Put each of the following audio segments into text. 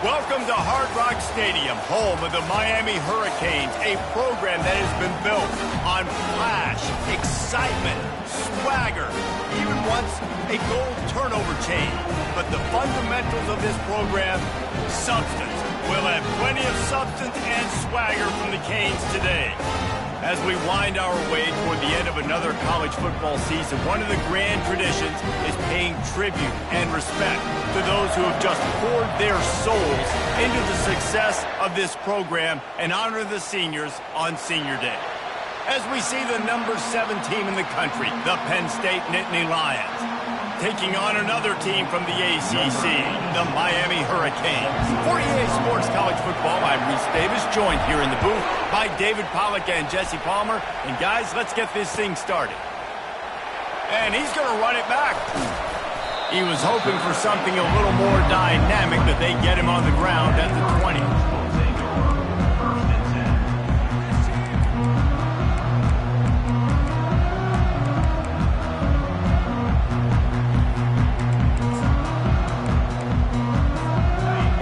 Welcome to Hard Rock Stadium, home of the Miami Hurricanes, a program that has been built on flash, excitement, swagger, even once a goal turnover chain. But the fundamentals of this program, substance. We'll have plenty of substance and swagger from the Canes today. As we wind our way toward the end of another college football season, one of the grand traditions is paying tribute and respect to those who have just poured their souls into the success of this program and honor the seniors on Senior Day. As we see the number 7 team in the country, the Penn State Nittany Lions, taking on another team from the ACC, the Miami Hurricanes. For EA Sports College Football, I'm Reese Davis, joined here in the booth by David Pollack and Jesse Palmer. And guys, let's get this thing started. And he's going to run it back. He was hoping for something a little more dynamic, but they get him on the ground at the 20.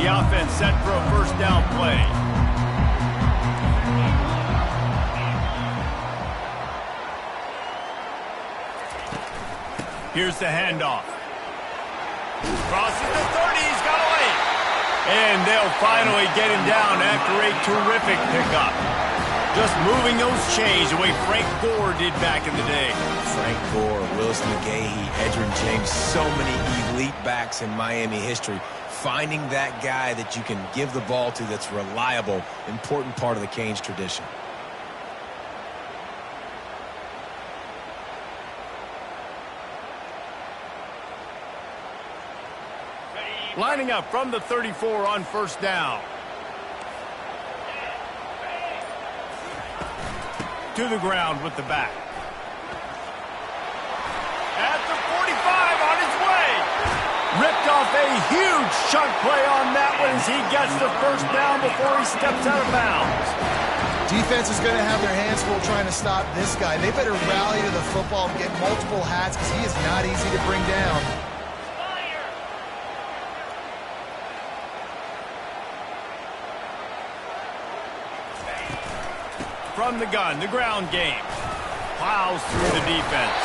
The offense set for a first down play. Here's the handoff. Crosses the 30, he's got away. And they'll finally get him down after a terrific pickup. Just moving those chains the way Frank Gore did back in the day. Frank Gore, Willis McGahee, Edgerrin James, so many elite backs in Miami history. Finding that guy that you can give the ball to that's reliable, important part of the Canes tradition. Lining up from the 34 on first down. To the ground with the back. At the 45 on his way. Ripped off a huge chunk play on that one as he gets the first down before he steps out of bounds. Defense is going to have their hands full trying to stop this guy. They better rally to the football and get multiple hats because he is not easy to bring down. From the gun, the ground game. Plows through the defense.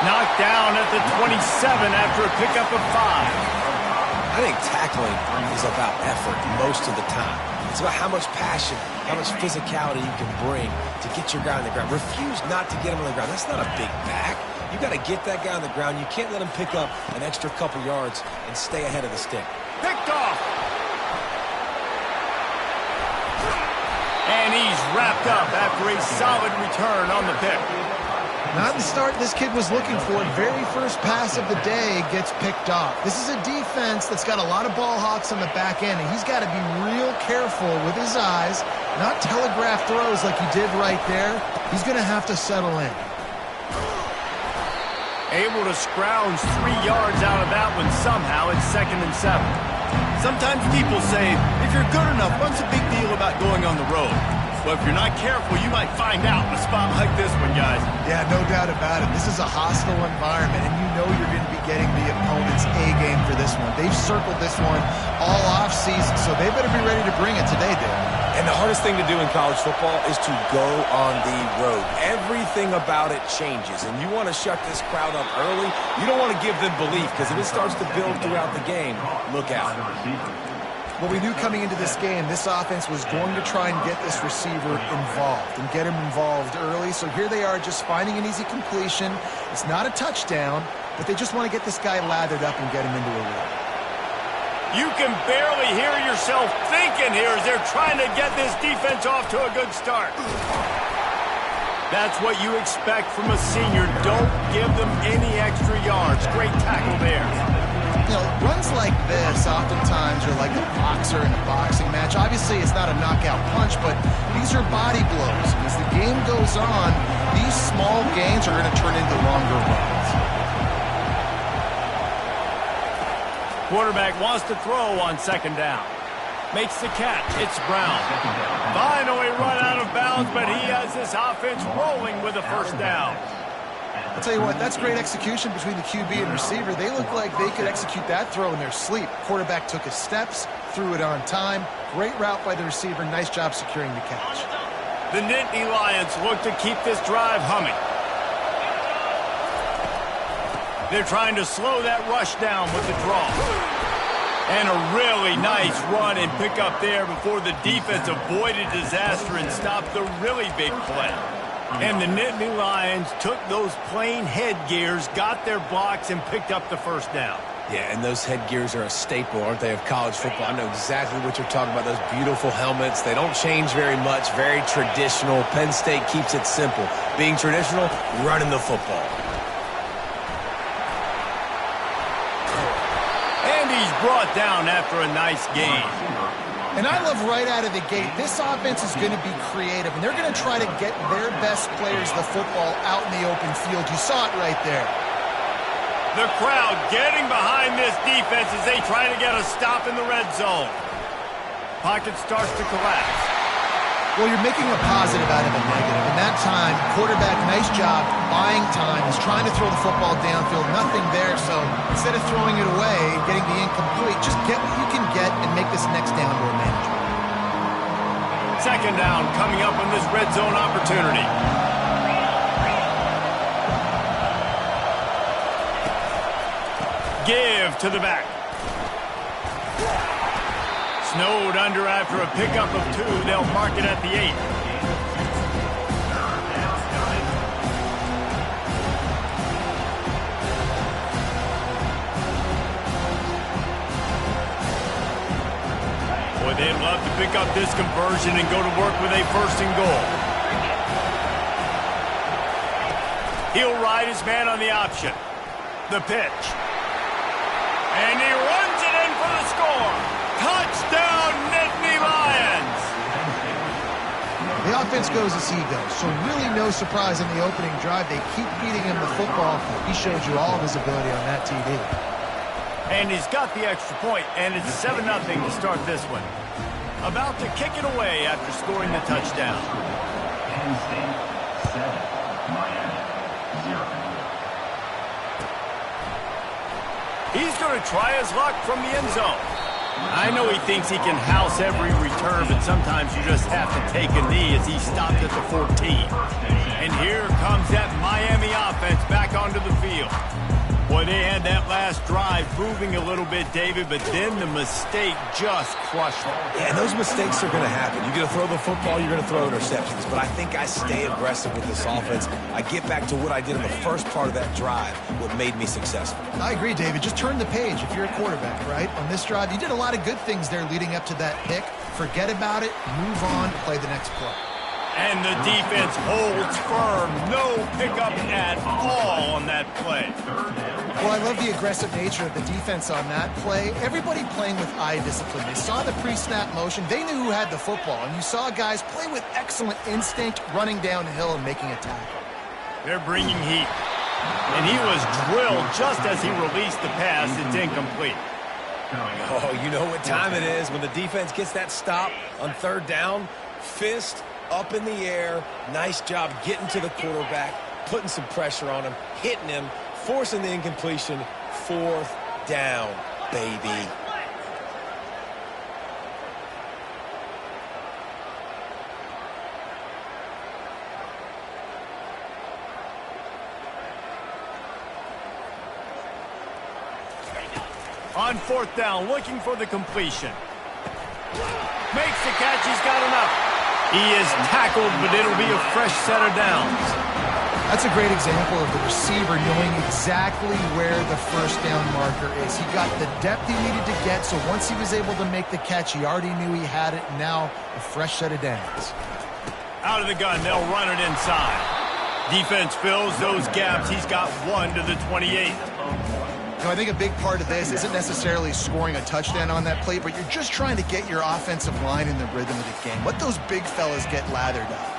Knocked down at the 27 after a pickup of 5. I think tackling is about effort most of the time. It's about how much passion, how much physicality you can bring to get your guy on the ground. Refuse not to get him on the ground. That's not a big back. You got to get that guy on the ground. You can't let him pick up an extra couple yards and stay ahead of the stick. Picked off. And he's wrapped up after a solid return on the pick. Not the start this kid was looking for. Very first pass of the day gets picked off. This is a defense that's got a lot of ball hawks on the back end, and he's got to be real careful with his eyes, not telegraph throws like he did right there. He's going to have to settle in. Able to scrounge 3 yards out of that one somehow. It's 2nd and 7. Sometimes people say, if you're good enough, what's the big deal about going on the road? Well, if you're not careful, you might find out in a spot like this one, guys. Yeah, no doubt about it. This is a hostile environment, and you know you're going to be getting the opponent's A-game for this one. They've circled this one all off-season, so they better be ready to bring it today, Dave. And the hardest thing to do in college football is to go on the road. Everything about it changes, and you want to shut this crowd up early. You don't want to give them belief, because if it starts to build throughout the game, look out. Well, we knew coming into this game, this offense was going to try and get this receiver involved and get him involved early. So here they are just finding an easy completion. It's not a touchdown, but they just want to get this guy lathered up and get him into a rhythm. You can barely hear yourself thinking here as they're trying to get this defense off to a good start. That's what you expect from a senior. Don't give them any extra yards. Great tackle there. You know, runs like this oftentimes are like a boxer in a boxing match. Obviously, it's not a knockout punch, but these are body blows. As the game goes on, these small gains are going to turn into longer runs. Quarterback wants to throw on 2nd down. Makes the catch. It's Brown. Finally run out of bounds, but he has this offense rolling with a first down. I'll tell you what, that's great execution between the QB and receiver. They look like they could execute that throw in their sleep. Quarterback took his steps, threw it on time. Great route by the receiver. Nice job securing the catch. The Nittany Lions look to keep this drive humming. They're trying to slow that rush down with the draw. And a really nice run and pick up there before the defense avoided disaster and stopped the really big play. And the Nittany Lions took those plain headgears, got their blocks, and picked up the first down. Yeah, and those headgears are a staple, aren't they, of college football? I know exactly what you're talking about, those beautiful helmets. They don't change very much, very traditional. Penn State keeps it simple. Being traditional, running the football. And he's brought down after a nice gain. And I love right out of the gate, this offense is going to be creative, and they're going to try to get their best players the football out in the open field. You saw it right there. The crowd getting behind this defense as they try to get a stop in the red zone. Pocket starts to collapse. Well, you're making a positive out of a negative. And that time, quarterback, nice job, buying time. He's trying to throw the football downfield. Nothing there, so instead of throwing it away and getting the incomplete, just get what you can get and make this next down more manageable. Second down coming up on this red zone opportunity. Give to the back. Snowed under after a pickup of 2. They'll mark it at the 8. Boy, they'd love to pick up this conversion and go to work with a first and goal. He'll ride his man on the option. The pitch. And he runs it in for the score. Touchdown, Nittany Lions! The offense goes as he goes, so really no surprise in the opening drive. They keep feeding him the football. He showed you all of his ability on that TD. And he's got the extra point, and it's 7-0 to start this one. About to kick it away after scoring the touchdown. Penn State 7, Miami 0. He's going to try his luck from the end zone. I know he thinks he can house every return, but sometimes you just have to take a knee as he stopped at the 14. And here comes that Miami offense back onto the field. Boy, they had that last drive moving a little bit, David, but then the mistake just crushed them. Yeah, and those mistakes are going to happen. You're going to throw the football, you're going to throw interceptions. But I think I stay aggressive with this offense. I get back to what I did in the first part of that drive, what made me successful. I agree, David. Just turn the page if you're a quarterback, right? On this drive, you did a lot of good things there leading up to that pick. Forget about it, move on, play the next play. And the defense holds firm. No pickup at all on that play. Well, I love the aggressive nature of the defense on that play. Everybody playing with eye discipline. They saw the pre-snap motion. They knew who had the football. And you saw guys play with excellent instinct, running downhill and making a tackle. They're bringing heat. And he was drilled just as he released the pass. It's incomplete. Oh, you know what time it is when the defense gets that stop on third down. Fist up in the air. Nice job getting to the quarterback, putting some pressure on him, hitting him, forcing the incompletion. Fourth down, baby. On fourth down, looking for the completion. Makes the catch, he's got enough. He is tackled, but it'll be a fresh set of downs. That's a great example of the receiver knowing exactly where the first down marker is. He got the depth he needed to get, so once he was able to make the catch, he already knew he had it. Now, a fresh set of downs. Out of the gun, they'll run it inside. Defense fills those gaps. He's got 1 to the 28. You know, I think a big part of this isn't necessarily scoring a touchdown on that play, but you're just trying to get your offensive line in the rhythm of the game. Let those big fellas get lathered up.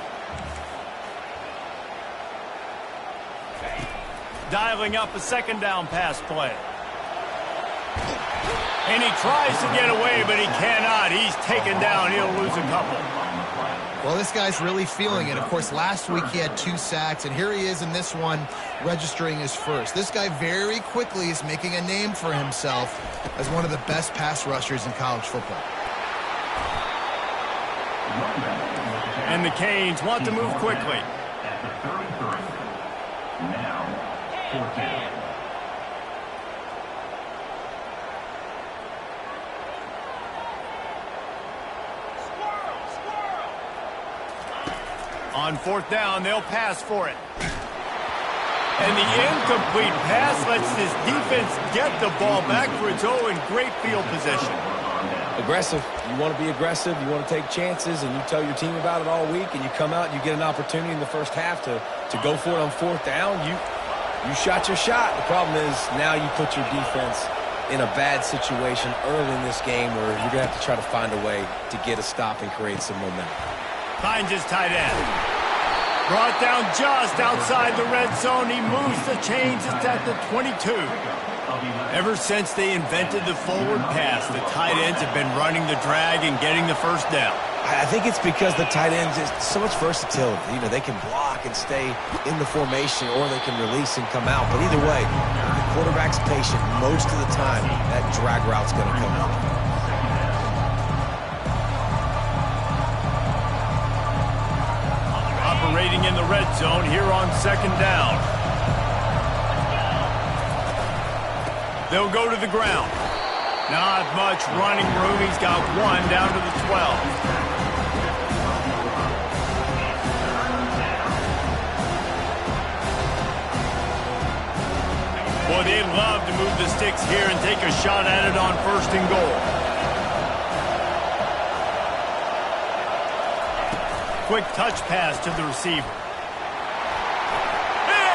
Dialing up a second down pass play. And he tries to get away, but he cannot. He's taken down. He'll lose a couple. Well, this guy's really feeling it. Of course, last week he had 2 sacks, and here he is in this one registering his first. This guy very quickly is making a name for himself as one of the best pass rushers in college football. And the Canes want to move quickly. At the 33. Now, 4th down. On 4th down, they'll pass for it. And the incomplete pass lets this defense get the ball back for its own great field position. Aggressive. You want to be aggressive. You want to take chances, and you tell your team about it all week, and you come out and you get an opportunity in the first half to go for it on 4th down. You shot your shot. The problem is now you put your defense in a bad situation early in this game where you're going to have to try to find a way to get a stop and create some momentum. Finds his tight end. Brought down just outside the red zone. He moves the chains. It's at the 22. Ever since they invented the forward pass, the tight ends have been running the drag and getting the first down. I think it's because the tight ends is so much versatility. You know, they can block and stay in the formation, or they can release and come out. But either way, if the quarterback's patient most of the time, that drag route's going to come out. Operating in the red zone here on 2nd down. They'll go to the ground. Not much running room. He's got 1 down to the 12. Boy, they'd love to move the sticks here and take a shot at it on 1st and goal. Quick touch pass to the receiver.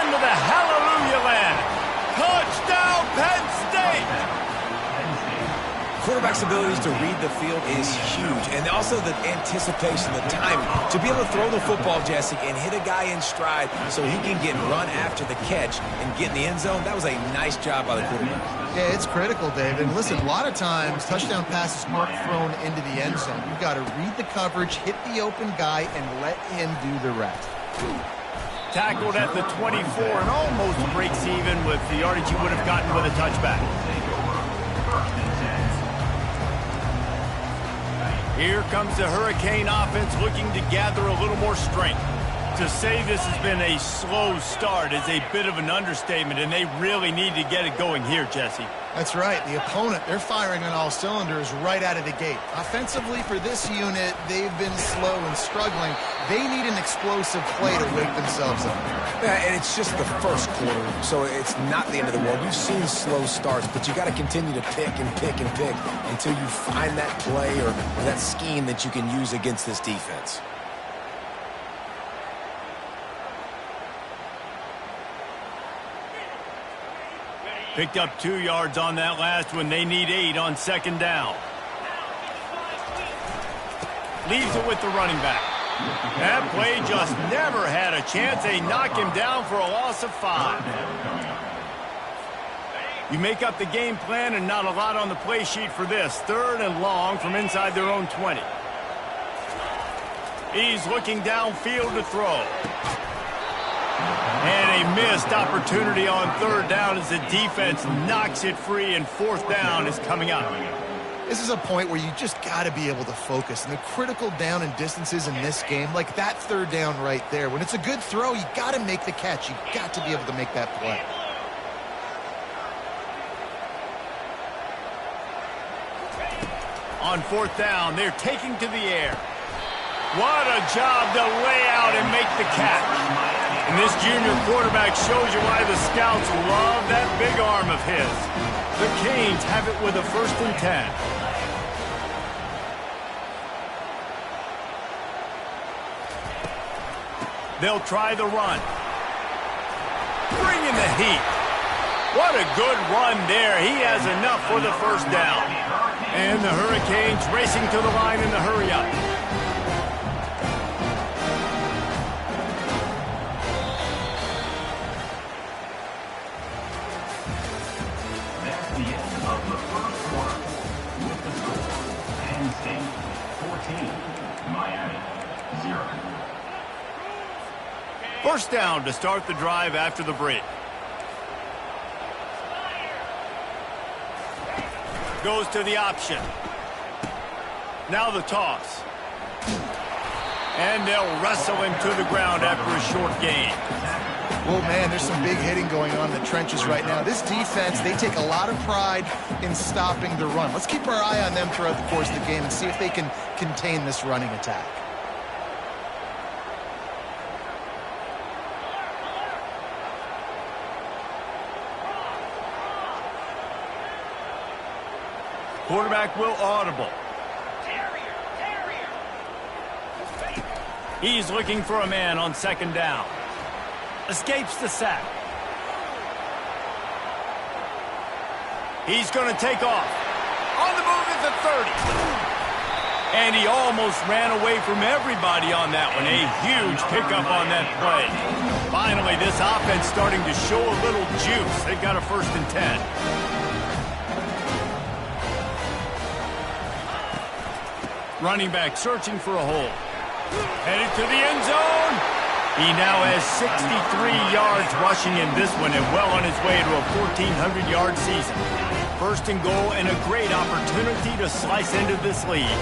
Into the hallelujah land. Touchdown, Penn State! Quarterback's abilities to read the field is huge, and also the anticipation, the timing. To be able to throw the football, Jesse, and hit a guy in stride so he can get run after the catch and get in the end zone, that was a nice job by the quarterback. Yeah, it's critical, David. And listen, a lot of times, touchdown passes aren't thrown into the end zone. You've got to read the coverage, hit the open guy, and let him do the rest. Tackled at the 24 and almost breaks even with the yardage he would have gotten with a touchback. Here comes the Hurricane offense looking to gather a little more strength. To say this has been a slow start is a bit of an understatement, and they really need to get it going here, Jesse. That's right. The opponent, they're firing on all cylinders right out of the gate. Offensively, for this unit, they've been slow and struggling. They need an explosive play to wake themselves up. Yeah, and it's just the first quarter, so it's not the end of the world. You've seen slow starts, but you got to continue to pick and pick and pick until you find that play or that scheme that you can use against this defense. Picked up 2 yards on that last one. They need 8 on 2nd down. Leaves it with the running back. That play just never had a chance. They knock him down for a loss of 5. You make up the game plan and not a lot on the play sheet for this. 3rd and long from inside their own 20. He's looking downfield to throw. And a missed opportunity on 3rd down as the defense knocks it free, and 4th down is coming up. This is a point where you just got to be able to focus. And the critical down and distances in this game, like that 3rd down right there, when it's a good throw, you got to make the catch. You got to be able to make that play. On 4th down, they're taking to the air. What a job to lay out and make the catch. And this junior quarterback shows you why the scouts love that big arm of his. The Canes have it with a 1st and 10. They'll try the run. Bring in the heat. What a good run there. He has enough for the 1st down. And the Hurricanes racing to the line in the hurry-up. 0. First down to start the drive after the break. Goes to the option. Now the toss. And they'll wrestle him to the ground after a short gain. Well, man, there's some big hitting going on in the trenches right now. This defense, they take a lot of pride in stopping the run. Let's keep our eye on them throughout the course of the game and see if they can contain this running attack. Quarterback will audible. He's looking for a man on second down. Escapes the sack. He's going to take off. On the move at the 30. And he almost ran away from everybody on that one. A huge pickup on that play. Finally, this offense starting to show a little juice. They've got a 1st and 10. Running back searching for a hole. Headed to the end zone. He now has 63 yards rushing in this one and well on his way to a 1,400-yard season. 1st and goal and a great opportunity to slice into this lead.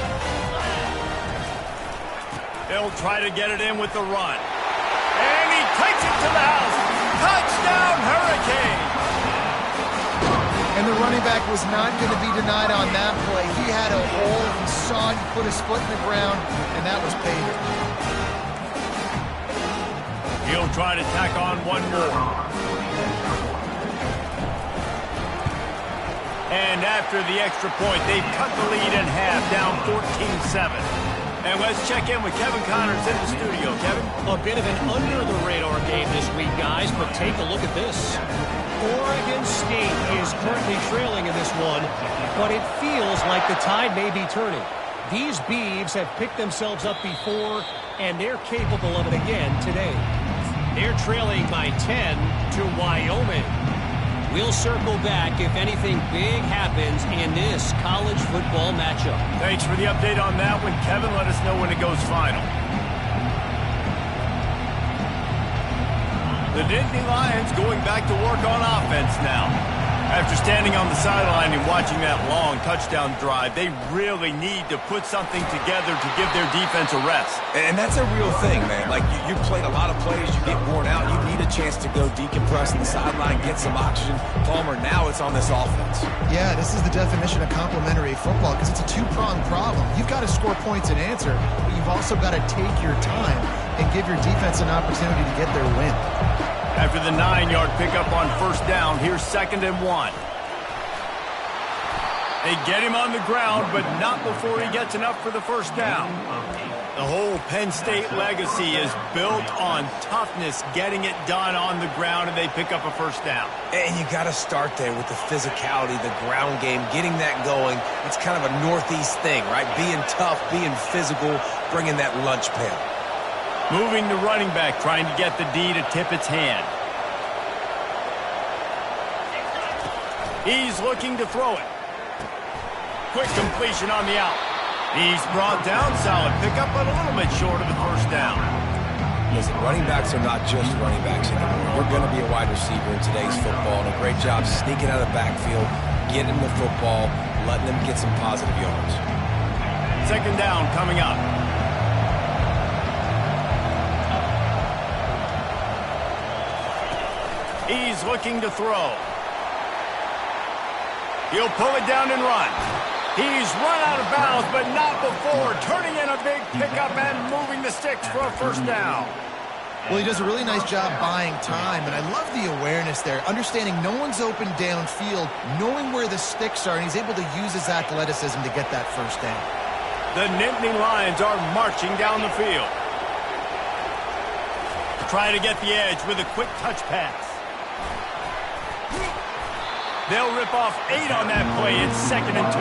They'll try to get it in with the run. And he takes it to the house. Touchdown, Hurricane! And the running back was not going to be denied on that play. He had a hole. He saw it. He put his foot in the ground, and that was payment. He'll try to tack on one more. And after the extra point, they've cut the lead in half, down 14-7. And let's check in with Kevin Connors in the studio. Kevin? A bit of an under-the-radar game this week, guys, but take a look at this. Oregon State is currently trailing in this one, but it feels like the tide may be turning. These Beavs have picked themselves up before, and they're capable of it again today. They're trailing by 10 to Wyoming. We'll circle back if anything big happens in this college football matchup. Thanks for the update on that one, Kevin. Let us know when it goes final. The Nittany Lions going back to work on offense now. After standing on the sideline and watching that long touchdown drive, they really need to put something together to give their defense a rest. And that's a real thing, man. Like, you played a lot of plays, you get worn out, you need a chance to go decompress on the sideline, get some oxygen. Palmer, now it's on this offense. Yeah, this is the definition of complementary football because it's a two-pronged problem. You've got to score points and answer, but you've also got to take your time and give your defense an opportunity to get their win. After the 9-yard pickup on 1st down, here's 2nd and 1. They get him on the ground, but not before he gets enough for the 1st down. The whole Penn State legacy is built on toughness, getting it done on the ground, and they pick up a 1st down. And you got to start there with the physicality, the ground game, getting that going. It's kind of a Northeast thing, right? Being tough, being physical, bringing that lunch pail. Moving the running back, trying to get the D to tip its hand. He's looking to throw it. Quick completion on the out. He's brought down, solid pickup, but a little bit short of the 1st down. Listen, running backs are not just running backs anymore. You're going to be a wide receiver in today's football, and a great job sneaking out of the backfield, getting the football, letting them get some positive yards. 2nd down coming up. He's looking to throw. He'll pull it down and run. He's run out of bounds, but not before turning in a big pickup and moving the sticks for a 1st down. Well, he does a really nice job buying time, and I love the awareness there, understanding no one's open downfield, knowing where the sticks are, and he's able to use his athleticism to get that 1st down. The Nittany Lions are marching down the field. Try to get the edge with a quick touch pass. They'll rip off 8 on that play. It's 2nd and 2.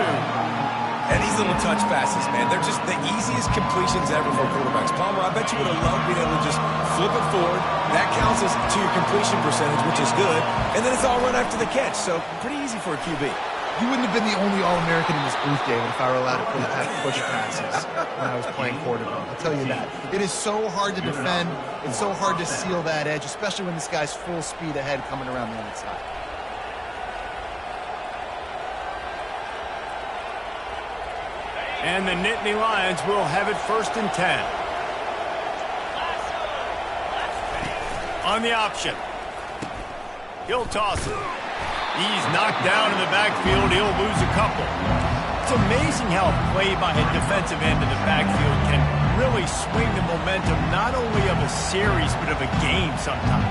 And these little touch passes, man, they're just the easiest completions ever for quarterbacks. Palmer, I bet you would have loved being able to just flip it forward. That counts as to your completion percentage, which is good. And then it's all run after the catch, so pretty easy for a QB. You wouldn't have been the only All-American in this booth, David, if I were allowed to have push passes when I was playing quarterback. I'll tell you that. It is so hard to defend. It's so hard to seal that edge, especially when this guy's full speed ahead coming around the outside. And the Nittany Lions will have it 1st and 10. On the option. He'll toss it. He's knocked down in the backfield. He'll lose a couple. It's amazing how a play by a defensive end in the backfield can really swing the momentum not only of a series but of a game sometimes.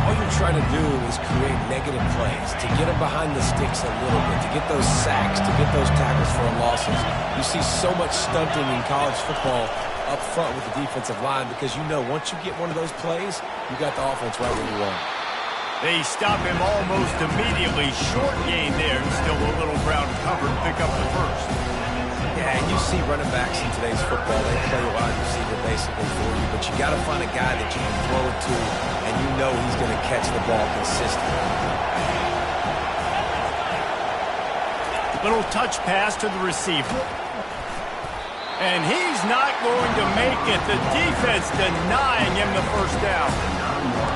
All you're trying to do is create negative plays, to get them behind the sticks a little bit, to get those sacks, to get those tackles for losses. You see so much stunting in college football up front with the defensive line because you know once you get one of those plays, you got the offense right where you want. They stop him almost immediately. Short gain there. Still a little ground covered. Pick up the 1st. Yeah, and you see running backs in today's football, they play a wide receiver basically for you, but you got to find a guy that you can throw it to, and you know he's going to catch the ball consistently. Little touch pass to the receiver. And he's not going to make it. The defense denying him the 1st down.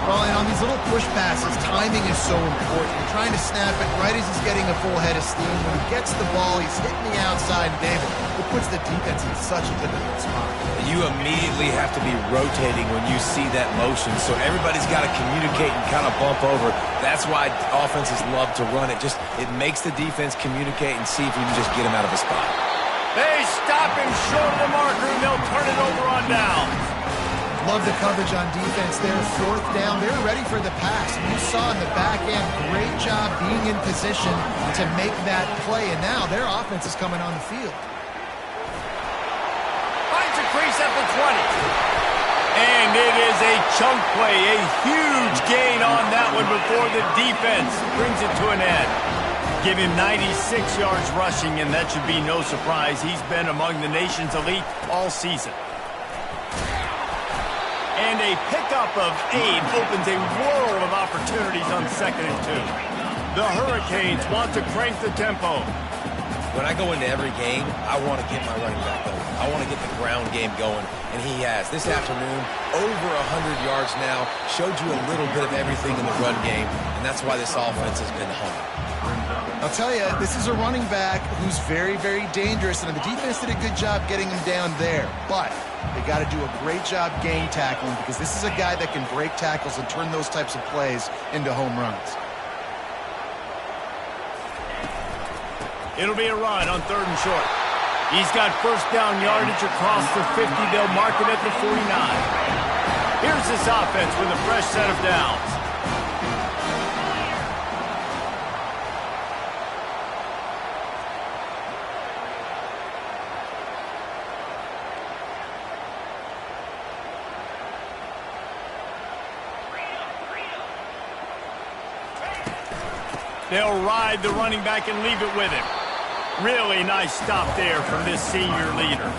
Well, and on these little push passes, timing is so important. You're trying to snap it right as he's getting a full head of steam. When he gets the ball, he's hitting the outside, David. It puts the defense in such a difficult spot. You immediately have to be rotating when you see that motion, so everybody's got to communicate and kind of bump over. That's why offenses love to run it. It makes the defense communicate and see if you can just get him out of a spot. They stop him short of the marker, and they'll turn it over on downs. Love the coverage on defense there. 4th down. They're ready for the pass. You saw in the back end, great job being in position to make that play. And now their offense is coming on the field. Finds a crease at the 20. And it is a chunk play. A huge gain on that one before the defense brings it to an end. Give him 96 yards rushing, and that should be no surprise. He's been among the nation's elite all season. And a pickup of 8 opens a world of opportunities on 2nd and 2. The Hurricanes want to crank the tempo. When I go into every game, I want to get my running back going. I want to get the ground game going, and he has. This afternoon, over 100 yards now, showed you a little bit of everything in the run game, and that's why this offense has been humming. I'll tell you, this is a running back who's very, very dangerous, and the defense did a good job getting him down there. But they got to do a great job gang tackling because this is a guy that can break tackles and turn those types of plays into home runs. It'll be a run on 3rd and short. He's got 1st down yardage across the 50. They'll mark it at the 49. Here's this offense with a fresh set of downs. They'll ride the running back and leave it with him. Really nice stop there from this senior leader.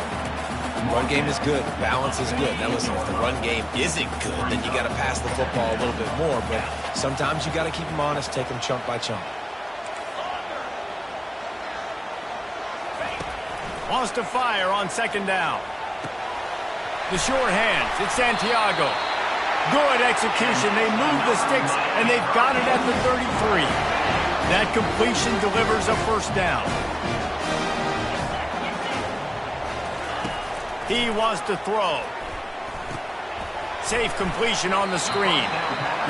Run game is good. Balance is good. Now listen, if the run game isn't good, then you got to pass the football a little bit more. But sometimes you got to keep them honest, take them chunk by chunk. Wants to fire on 2nd down. The short hands. It's Santiago. Good execution. They move the sticks, and they've got it at the 33. That completion delivers a 1st down. He wants to throw. Safe completion on the screen.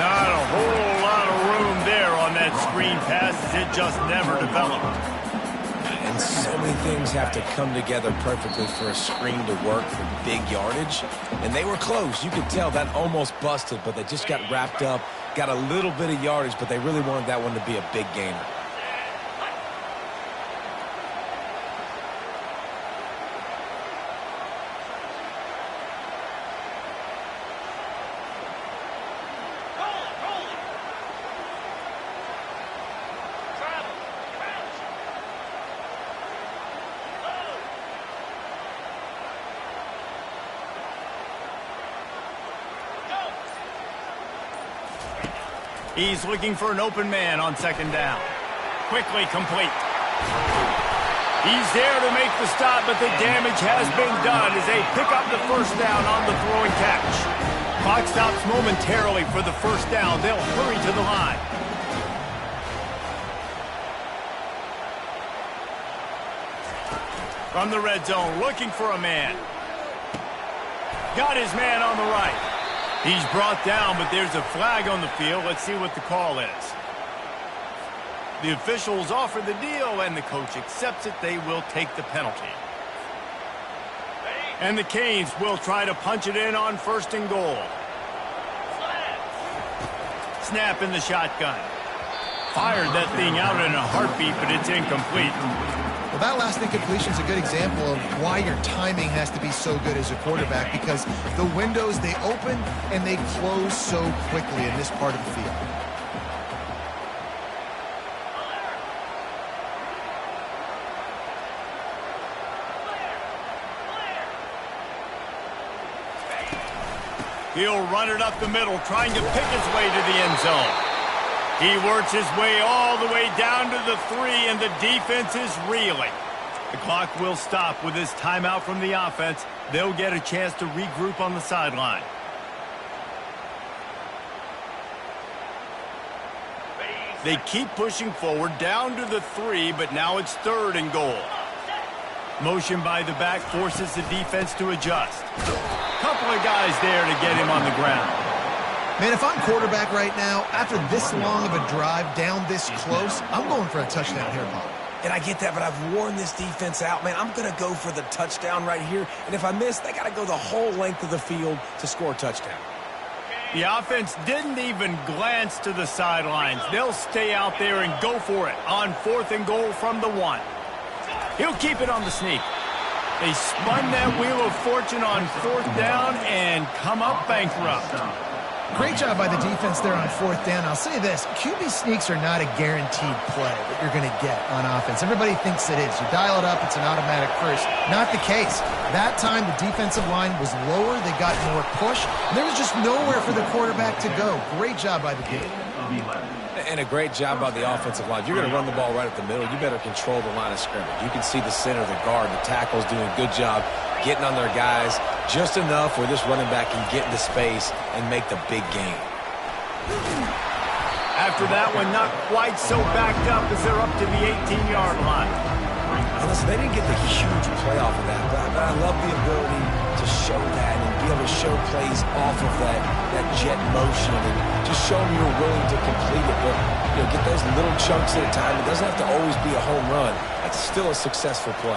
Not a whole lot of room there on that screen pass. It just never developed. And so many things have to come together perfectly for a screen to work for big yardage. And they were close. You could tell that almost busted, but they just got wrapped up, got a little bit of yardage, but they really wanted that one to be a big gainer. He's looking for an open man on 2nd down. Quickly complete. He's there to make the stop, but the damage has been done as they pick up the first down on the throwing catch. Clock stops momentarily for the first down. They'll hurry to the line. From the red zone, looking for a man. Got his man on the right. He's brought down, but there's a flag on the field. Let's see what the call is. The officials offer the deal, and the coach accepts it. They will take the penalty. And the Canes will try to punch it in on 1st and goal. Snap in the shotgun. Fired that thing out in a heartbeat, but it's incomplete. Well, that last incompletion is a good example of why your timing has to be so good as a quarterback, because the windows, they open and they close so quickly in this part of the field. He'll run it up the middle, trying to pick his way to the end zone. He works his way all the way down to the 3, and the defense is reeling. The clock will stop with this timeout from the offense. They'll get a chance to regroup on the sideline. They keep pushing forward down to the 3, but now it's 3rd and goal. Motion by the back forces the defense to adjust. Couple of guys there to get him on the ground. Man, if I'm quarterback right now, after this long of a drive down this close, I'm going for a touchdown here, Bob. And I get that, but I've worn this defense out, man. I'm going to go for the touchdown right here. And if I miss, they got to go the whole length of the field to score a touchdown. The offense didn't even glance to the sidelines. They'll stay out there and go for it on 4th and goal from the 1. He'll keep it on the sneak. They spun that wheel of fortune on 4th down and come up bankrupt. Great job by the defense there on 4th down. I'll say this, QB sneaks are not a guaranteed play that you're going to get on offense. Everybody thinks it is. You dial it up, it's an automatic first. Not the case. That time, the defensive line was lower. They got more push. There was just nowhere for the quarterback to go. Great job by the D. And a great job by the offensive line. If you're going to run the ball right at the middle, you better control the line of scrimmage. You can see the center, the guard, the tackle's doing a good job getting on their guys just enough where this running back can get into space and make the big game. After that one, not quite so backed up as they're up to the 18-yard line. And listen, they didn't get the huge play off of that, but I love the ability to show that and be able to show plays off of that jet motion and just show them you're willing to complete it. But, you know, get those little chunks at a time. It doesn't have to always be a home run. That's still a successful play.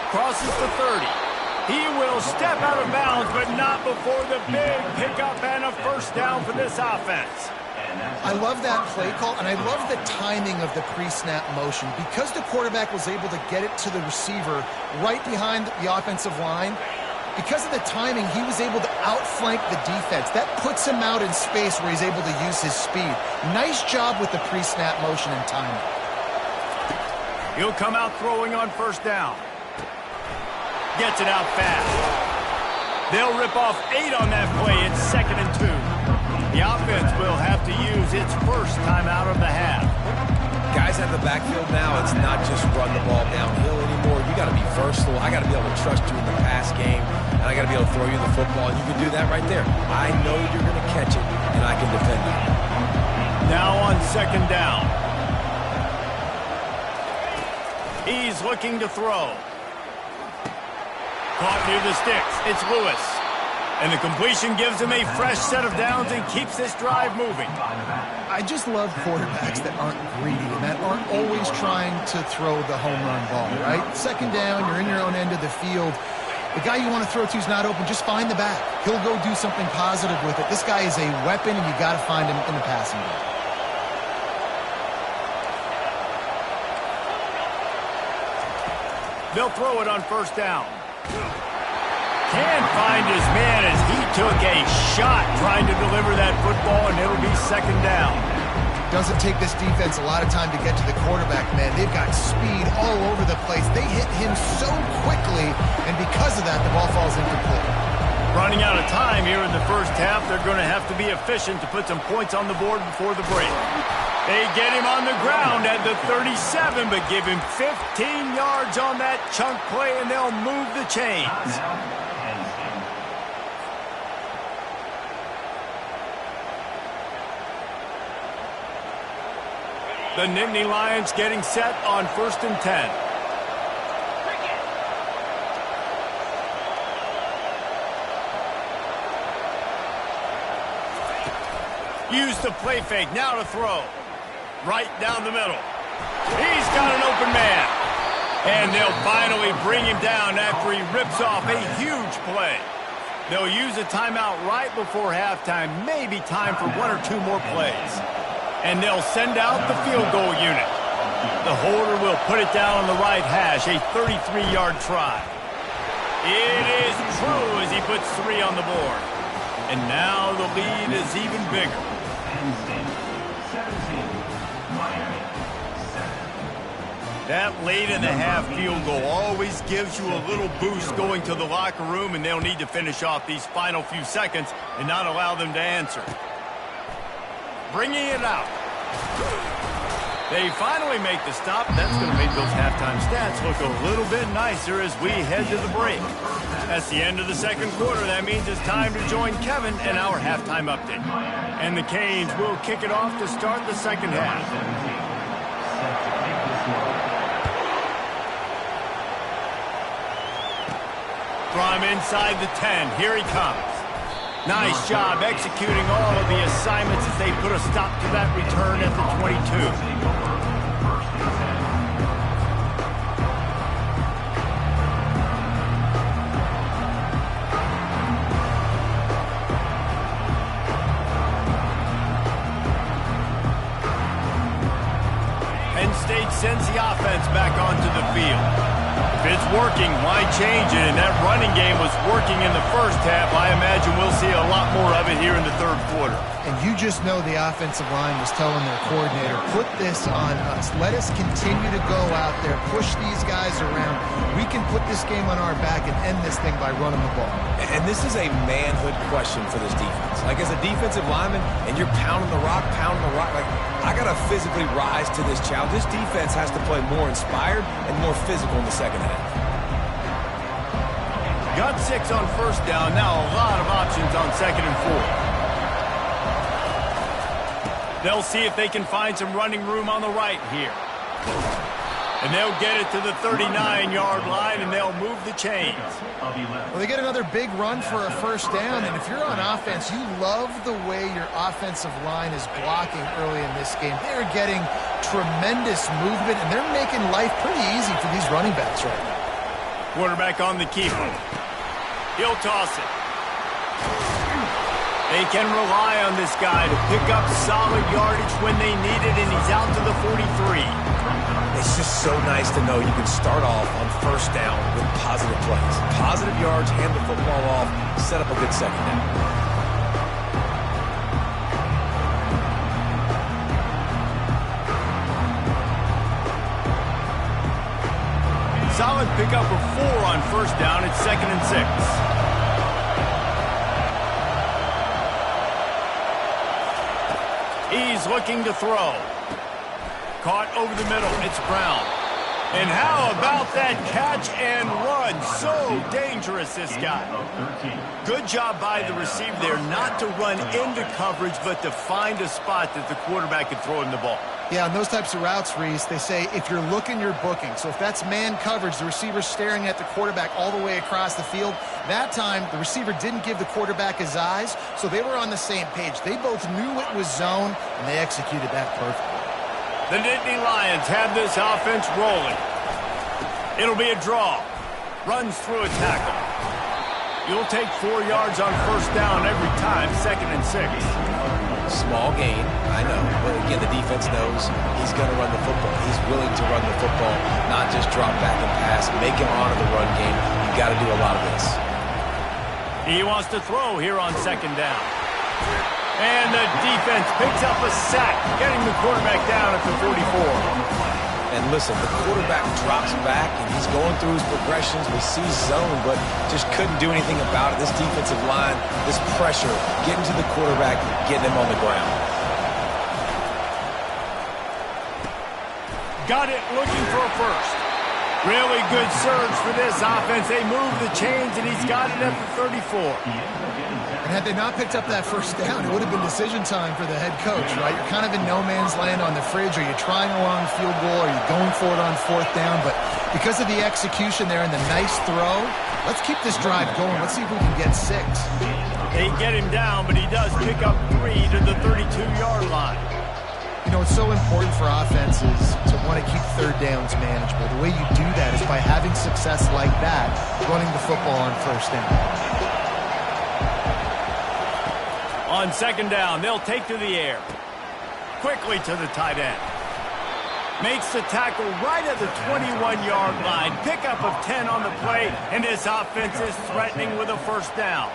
Crosses the 30. He will step out of bounds, but not before the big pickup and a first down for this offense. I love that play call, and I love the timing of the pre-snap motion. Because the quarterback was able to get it to the receiver right behind the offensive line, because of the timing, he was able to outflank the defense. That puts him out in space where he's able to use his speed. Nice job with the pre-snap motion and timing. He'll come out throwing on first down. Gets it out fast. They'll rip off 8 on that play. It's 2nd and 2. The offense will have to use its first timeout of the half. Guys at the backfield now, it's not just run the ball downhill anymore. You got to be versatile. I got to be able to trust you in the pass game, and I got to be able to throw you the football, and you can do that right there. I know you're going to catch it, and I can defend it. Now on 2nd down. He's looking to throw. Caught near the sticks. It's Lewis. And the completion gives him a fresh set of downs and keeps this drive moving. I just love quarterbacks that aren't greedy and that aren't always trying to throw the home run ball, right? 2nd down, you're in your own end of the field. The guy you want to throw to is not open. Just find the back. He'll go do something positive with it. This guy is a weapon, and you got to find him in the passing game. They'll throw it on first down. Can't find his man as he took a shot trying to deliver that football, and it'll be 2nd down. Doesn't take this defense a lot of time to get to the quarterback, man. They've got speed all over the place. They hit him so quickly, and because of that, the ball falls incomplete. Running out of time here in the first half. They're going to have to be efficient to put some points on the board before the break. They get him on the ground at the 37, but give him 15 yards on that chunk play, and they'll move the chains. The Nittany Lions getting set on 1st and 10. Use the play fake, now to throw. Right down the middle. He's got an open man. And they'll finally bring him down after he rips off a huge play. They'll use a timeout right before halftime, maybe time for 1 or 2 more plays. And they'll send out the field goal unit. The holder will put it down on the right hash, a 33-yard try. It is true as he puts 3 on the board. And now the lead is even bigger. That late-in-the-half field goal always gives you a little boost going to the locker room, and they'll need to finish off these final few seconds and not allow them to answer. Bringing it out. They finally make the stop. That's going to make those halftime stats look a little bit nicer as we head to the break. That's the end of the second quarter. That means it's time to join Kevin and our halftime update. And the Canes will kick it off to start the second half. From inside the 10, here he comes. Nice job executing all of the assignments as they put a stop to that return at the 22. Penn State sends the offense back onto the field. If it's working, why change it? And that running game was working in the first half. I imagine we'll see a lot more of it here in the third quarter. And you just know the offensive line was telling their coordinator, put this on us. Let us continue to go out there, push these guys around. We can put this game on our back and end this thing by running the ball. And this is a manhood question for this defense. Like, as a defensive lineman, and you're pounding the rock, like, I got to physically rise to this challenge. This defense has to play more inspired and more physical in the second half. Got 6 on first down. Now a lot of options on 2nd and 4. They'll see if they can find some running room on the right here. And they'll get it to the 39-yard line, and they'll move the chains. Well, they get another big run for a first down, and if you're on offense, you love the way your offensive line is blocking early in this game. They're getting tremendous movement, and they're making life pretty easy for these running backs right now. Quarterback on the keeper. He'll toss it. They can rely on this guy to pick up solid yardage when they need it, and he's out to the 43. It's just so nice to know you can start off on first down with positive plays. Positive yards, hand the football off, set up a good second down. Solid pickup of 4 on first down. It's 2nd and 6. He's looking to throw. Caught over the middle. It's Brown. And how about that catch and run? So dangerous, this guy. Good job by the receiver there not to run into coverage, but to find a spot that the quarterback could throw him the ball. Yeah, on those types of routes, Reese, they say if you're looking, you're booking. So if that's man coverage, the receiver's staring at the quarterback all the way across the field. That time, the receiver didn't give the quarterback his eyes, so they were on the same page. They both knew it was zone, and they executed that perfectly. The Nittany Lions have this offense rolling. It'll be a draw. Runs through a tackle. You'll take 4 yards on first down every time, 2nd and 6. Small gain, I know. But again, the defense knows he's going to run the football. He's willing to run the football, not just drop back and pass, make him honor the run game. You've got to do a lot of this. He wants to throw here on 2nd down. And the defense picks up a sack, getting the quarterback down at the 44. And listen, the quarterback drops back, and he's going through his progressions. We see zone, but just couldn't do anything about it. This defensive line, this pressure, getting to the quarterback, getting him on the ground. Got it, looking for a first. Really good surge for this offense. They move the chains, and he's got it at the 34. And had they not picked up that first down, it would have been decision time for the head coach, right? You're kind of in no man's land on the fridge. Are you trying a long field goal? Are you going for it on fourth down? But because of the execution there and the nice throw, let's keep this drive going. Let's see if we can get 6. They get him down, but he does pick up 3 to the 32-yard line. You know, it's so important for offenses to want to keep third downs manageable. The way you do that is by having success like that, running the football on first down. On second down, they'll take to the air. Quickly to the tight end. Makes the tackle right at the 21-yard line. Pickup of 10 on the play, and this offense is threatening with a first down.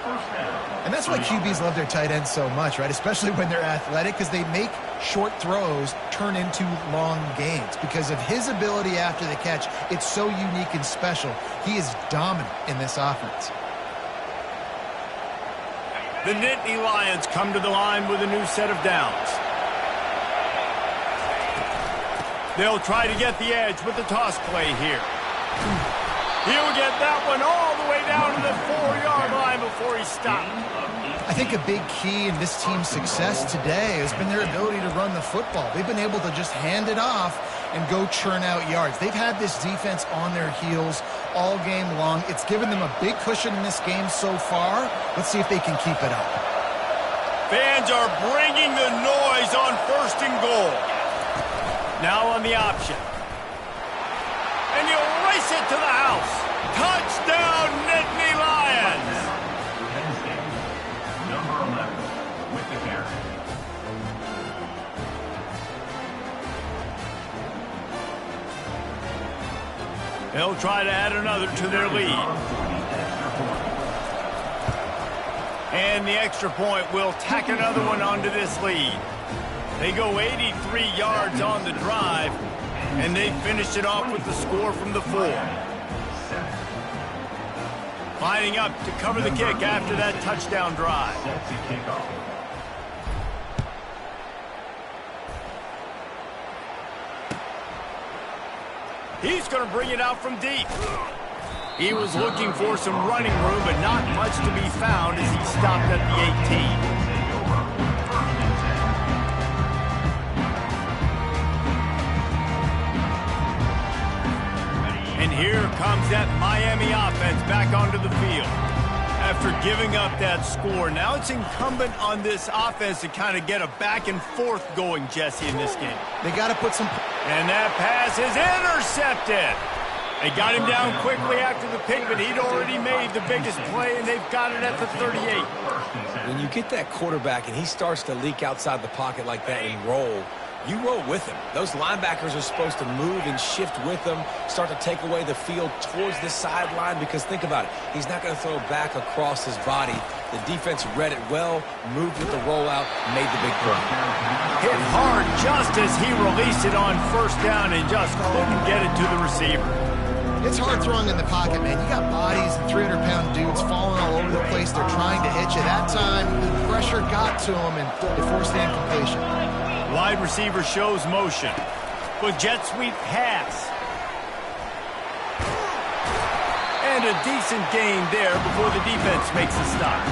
And that's why QBs love their tight ends so much, right? Especially when they're athletic, because they make short throws turn into long gains. Because of his ability after the catch, it's so unique and special. He is dominant in this offense. The Nittany Lions come to the line with a new set of downs. They'll try to get the edge with the toss play here. He'll get that one all the way down to the 4-yard line before he stopped. I think a big key in this team's success today has been their ability to run the football. They've been able to just hand it off and go churn out yards. They've had this defense on their heels all game long. It's given them a big cushion in this game so far. Let's see if they can keep it up. Fans are bringing the noise on first and goal. Now on the option. And you'll race it to the house. Touchdown, Nittany Lions! Number 11 with the carry. They'll try to add another to their lead. And the extra point will tack another one onto this lead. They go 83 yards on the drive, and they finish it off with the score from the 4. Lining up to cover the kick after that touchdown drive. He's going to bring it out from deep. He was looking for some running room, but not much to be found as he stopped at the 18. And here comes that Miami offense back onto the field. After giving up that score, now it's incumbent on this offense to kind of get a back and forth going, Jesse, in this game. They got to put some... And that pass is intercepted. They got him down quickly after the pick, but he'd already made the biggest play, and they've got it at the 38. When you get that quarterback and he starts to leak outside the pocket like that and roll, you roll with him. Those linebackers are supposed to move and shift with him, start to take away the field towards the sideline, because think about it. He's not going to throw back across his body. The defense read it well, moved with the rollout, made the big play. Hit hard just as he released it on first down and just couldn't get it to the receiver. It's hard throwing in the pocket, man. You got bodies and 300-pound dudes falling all over the place. They're trying to hit you. That time, the pressure got to him, and they forced the incompletion. Wide receiver shows motion. With jet sweep pass. And a decent gain there before the defense makes a stop.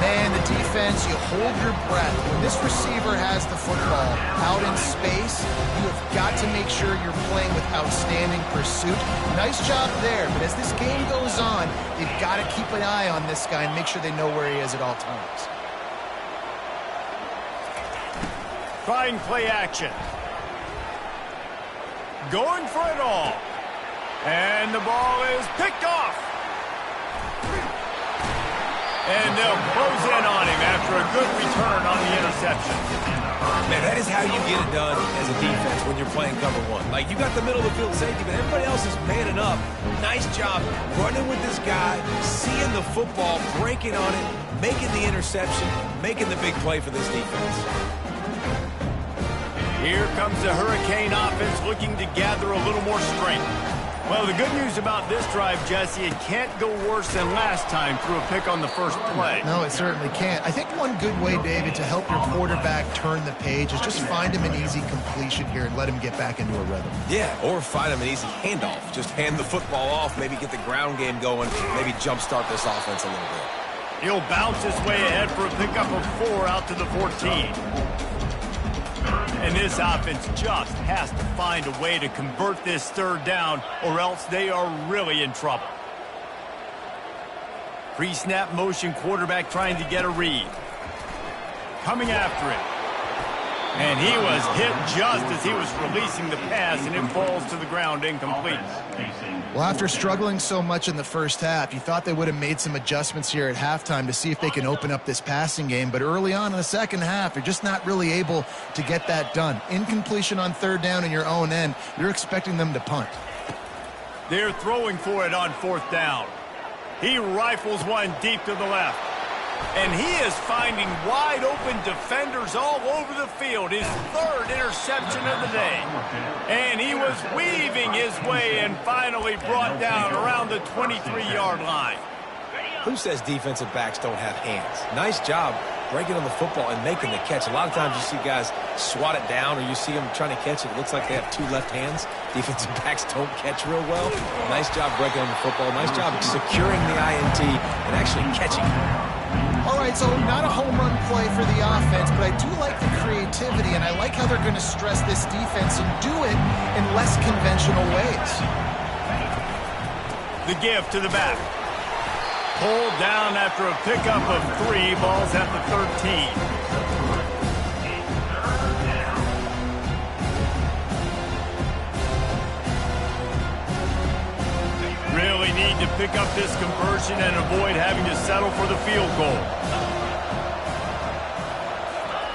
Man, the defense, you hold your breath. When this receiver has the football out in space, you have got to make sure you're playing with outstanding pursuit. Nice job there, but as this game goes on, you've got to keep an eye on this guy and make sure they know where he is at all times. Trying play action. Going for it all. And the ball is picked off. And they'll close in on him after a good return on the interception. Man, that is how you get it done as a defense when you're playing cover one. Like, you got the middle of the field safety, but everybody else is manning up. Nice job running with this guy, seeing the football, breaking on it, making the interception, making the big play for this defense. Here comes the Hurricane offense looking to gather a little more strength. Well, the good news about this drive, Jesse, it can't go worse than last time through a pick on the first play. No, it certainly can't. I think one good way, David, to help your quarterback turn the page is just find him an easy completion here and let him get back into a rhythm. Yeah, or find him an easy handoff. Just hand the football off, maybe get the ground game going, maybe jumpstart this offense a little bit. He'll bounce his way ahead for a pickup of 4 out to the 14. And this offense just has to find a way to convert this third down, or else they are really in trouble. Pre-snap motion, quarterback trying to get a read. Coming after it. And he was hit just as he was releasing the pass, and it falls to the ground incomplete. Well, after struggling so much in the first half, you thought they would have made some adjustments here at halftime to see if they can open up this passing game. But early on in the second half, they're just not really able to get that done. Incompletion on third down in your own end, you're expecting them to punt. They're throwing for it on fourth down. He rifles one deep to the left. And he is finding wide-open defenders all over the field. His third interception of the day. And he was weaving his way and finally brought down around the 23-yard line. Who says defensive backs don't have hands? Nice job breaking on the football and making the catch. A lot of times you see guys swat it down or you see them trying to catch it. It looks like they have 2 left hands. Defensive backs don't catch real well. Nice job breaking on the football. Nice job securing the INT and actually catching it. All right, so not a home run play for the offense, but I do like the creativity, and I like how they're going to stress this defense and do it in less conventional ways. The give to the back. Pulled down after a pickup of 3, balls at the 13. Really need to pick up this conversion and avoid having to settle for the field goal.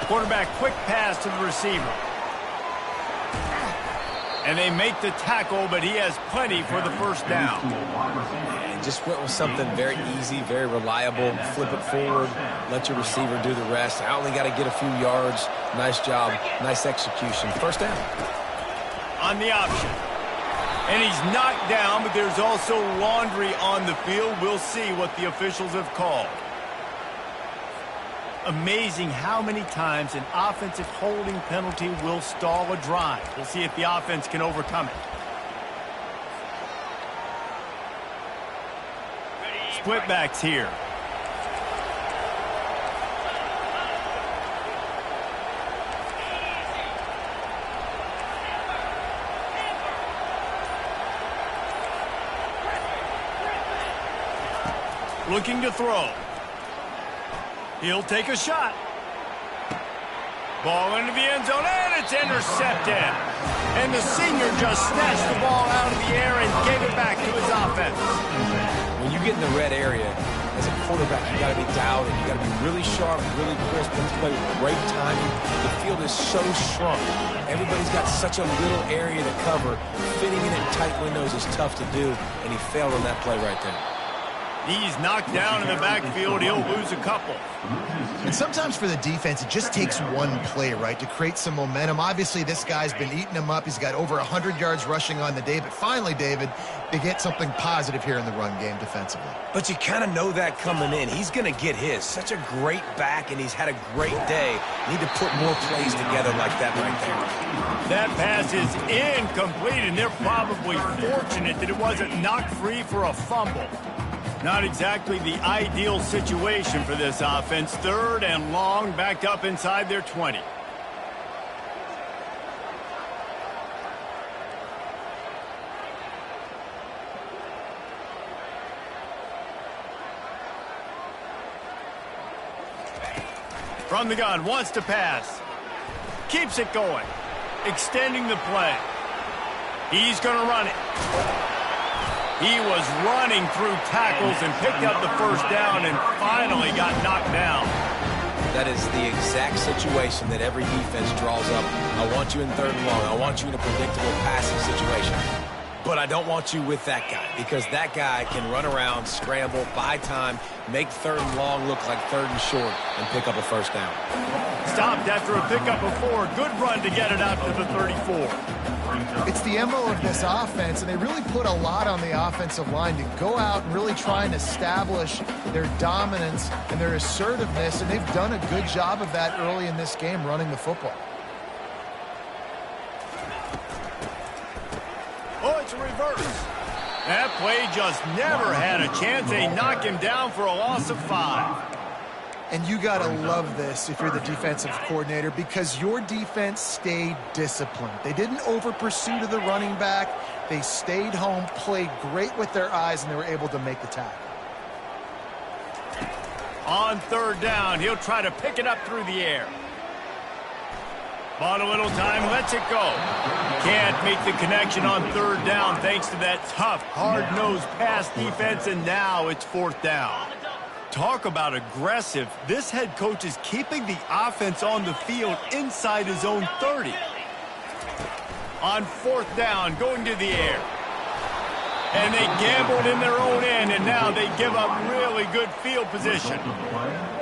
Quarterback quick pass to the receiver. And they make the tackle, but he has plenty for the first down. And just went with something very easy, very reliable. Flip it forward, let your receiver do the rest. I only got to get a few yards. Nice job, nice execution. First down. On the option. And he's knocked down, but there's also laundry on the field. We'll see what the officials have called. Amazing how many times an offensive holding penalty will stall a drive. We'll see if the offense can overcome it. Split backs here. Looking to throw. He'll take a shot. Ball into the end zone, and it's intercepted. And the senior just snatched the ball out of the air and gave it back to his offense. When you get in the red area, as a quarterback, you got to be dialed in. You got to be really sharp, really crisp, and play with great timing. The field is so shrunk. Everybody's got such a little area to cover. Fitting in tight windows is tough to do, and he failed on that play right there. He's knocked down in the backfield. He'll lose a couple. And sometimes for the defense, it just takes one play, right, to create some momentum. Obviously, this guy's been eating him up. He's got over 100 yards rushing on the day. But finally, David, they get something positive here in the run game defensively. But you kind of know that coming in. He's going to get his. Such a great back, and he's had a great day. Need to put more plays together like that right there. That pass is incomplete, and they're probably fortunate that it wasn't knocked free for a fumble. Not exactly the ideal situation for this offense. Third and long, backed up inside their 20. From the gun, wants to pass. Keeps it going. Extending the play. He's going to run it. He was running through tackles and picked up the first down and finally got knocked down. That is the exact situation that every defense draws up. I want you in third and long. I want you in a predictable passing situation. But I don't want you with that guy, because that guy can run around, scramble, buy time, make third and long look like third and short, and pick up a first down. Stopped after a pickup of 4. Good run to get it out to the 34. It's the MO of this offense, and they really put a lot on the offensive line to go out and really try and establish their dominance and their assertiveness, and they've done a good job of that early in this game running the football. Oh, it's a reverse. That play just never had a chance. They knock him down for a loss of 5. And you got to love this if you're the defensive coordinator, because your defense stayed disciplined. They didn't over-pursue to the running back. They stayed home, played great with their eyes, and they were able to make the tackle. On 3rd down, he'll try to pick it up through the air. Bought a little time, lets it go. Can't make the connection on 3rd down thanks to that tough, hard-nosed pass defense, and now it's 4th down. Talk about aggressive. This head coach is keeping the offense on the field inside his own 30. On 4th down, going to the air. And they gambled in their own end, and now they give up really good field position.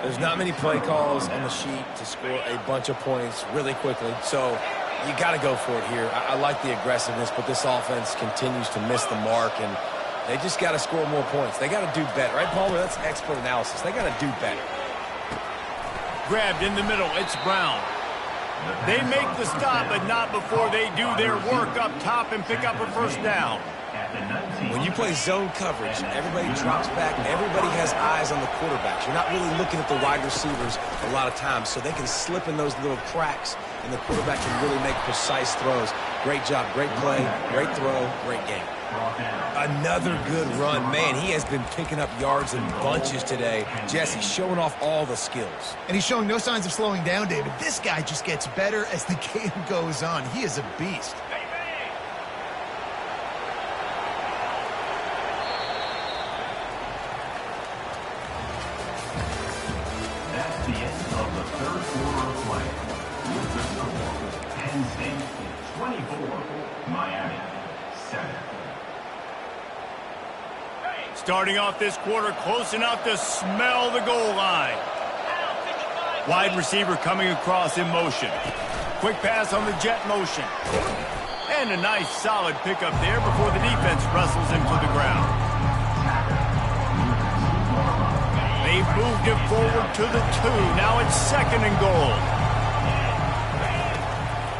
There's not many play calls on the sheet to score a bunch of points really quickly, so you got to go for it here. I like the aggressiveness, but this offense continues to miss the mark, and they just got to score more points. They got to do better. Right, Palmer? That's expert analysis. They got to do better. Grabbed in the middle. It's Brown. They make the stop, but not before they do their work up top and pick up a 1st down. When you play zone coverage, everybody drops back. Everybody has eyes on the quarterbacks. You're not really looking at the wide receivers a lot of times, so they can slip in those little cracks, and the quarterback can really make precise throws. Great job, great play, great throw, great game. Another good run. Man, he has been picking up yards in bunches today. Jesse showing off all the skills. And he's showing no signs of slowing down, David. This guy just gets better as the game goes on. He is a beast. That's the end of the 3rd quarter of play. With the score, Penn State 24, Miami 7. Starting off this quarter close enough to smell the goal line. Wide receiver coming across in motion. Quick pass on the jet motion. And a nice solid pickup there before the defense wrestles him to the ground. They've moved it forward to the 2. Now it's 2nd and goal.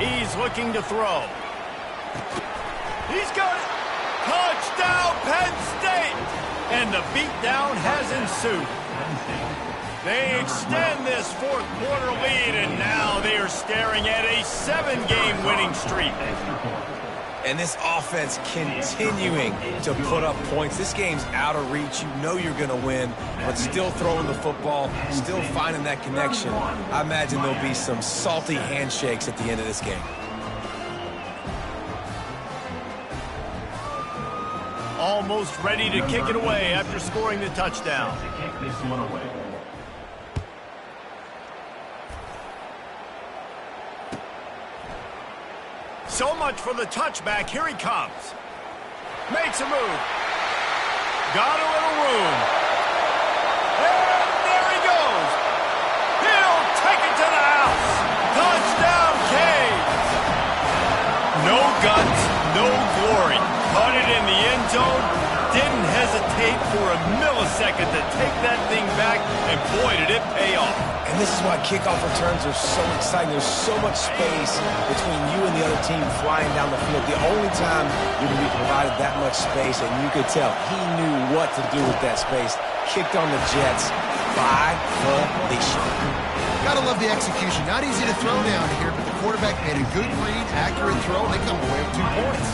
He's looking to throw. He's got it. Touchdown, Penn State! And the beatdown has ensued. They extend this 4th quarter lead, and now they are staring at a 7-game winning streak. And this offense continuing to put up points. This game's out of reach. You know you're going to win, but still throwing the football, still finding that connection. I imagine there'll be some salty handshakes at the end of this game. Almost ready to kick it away after scoring the touchdown. To kick this one away. So much for the touchback. Here he comes. Makes a move. Got a little room. And there he goes. He'll take it to the house. Touchdown, Canes. No guts, no glory. Caught it in the end zone. Didn't hesitate for a millisecond to take that thing back, and boy, did it pay off. And this is why kickoff returns are so exciting. There's so much space between you and the other team flying down the field. The only time you're going to be provided that much space, and you could tell he knew what to do with that space. Kicked on the Jets by volition. Gotta love the execution. Not easy to throw down here, but the quarterback made a good read, accurate throw, and they come away with 2 points.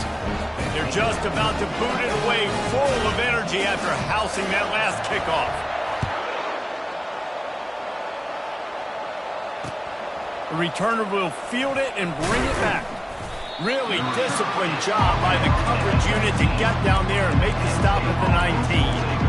They're just about to boot it away, full of energy after housing that last kickoff. The returner will field it and bring it back. Really disciplined job by the coverage unit to get down there and make the stop at the 19.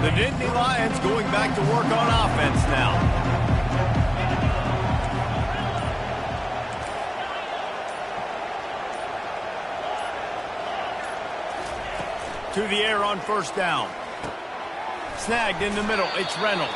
The Nittany Lions going back to work on offense now. To the air on first down. Snagged in the middle. It's Reynolds.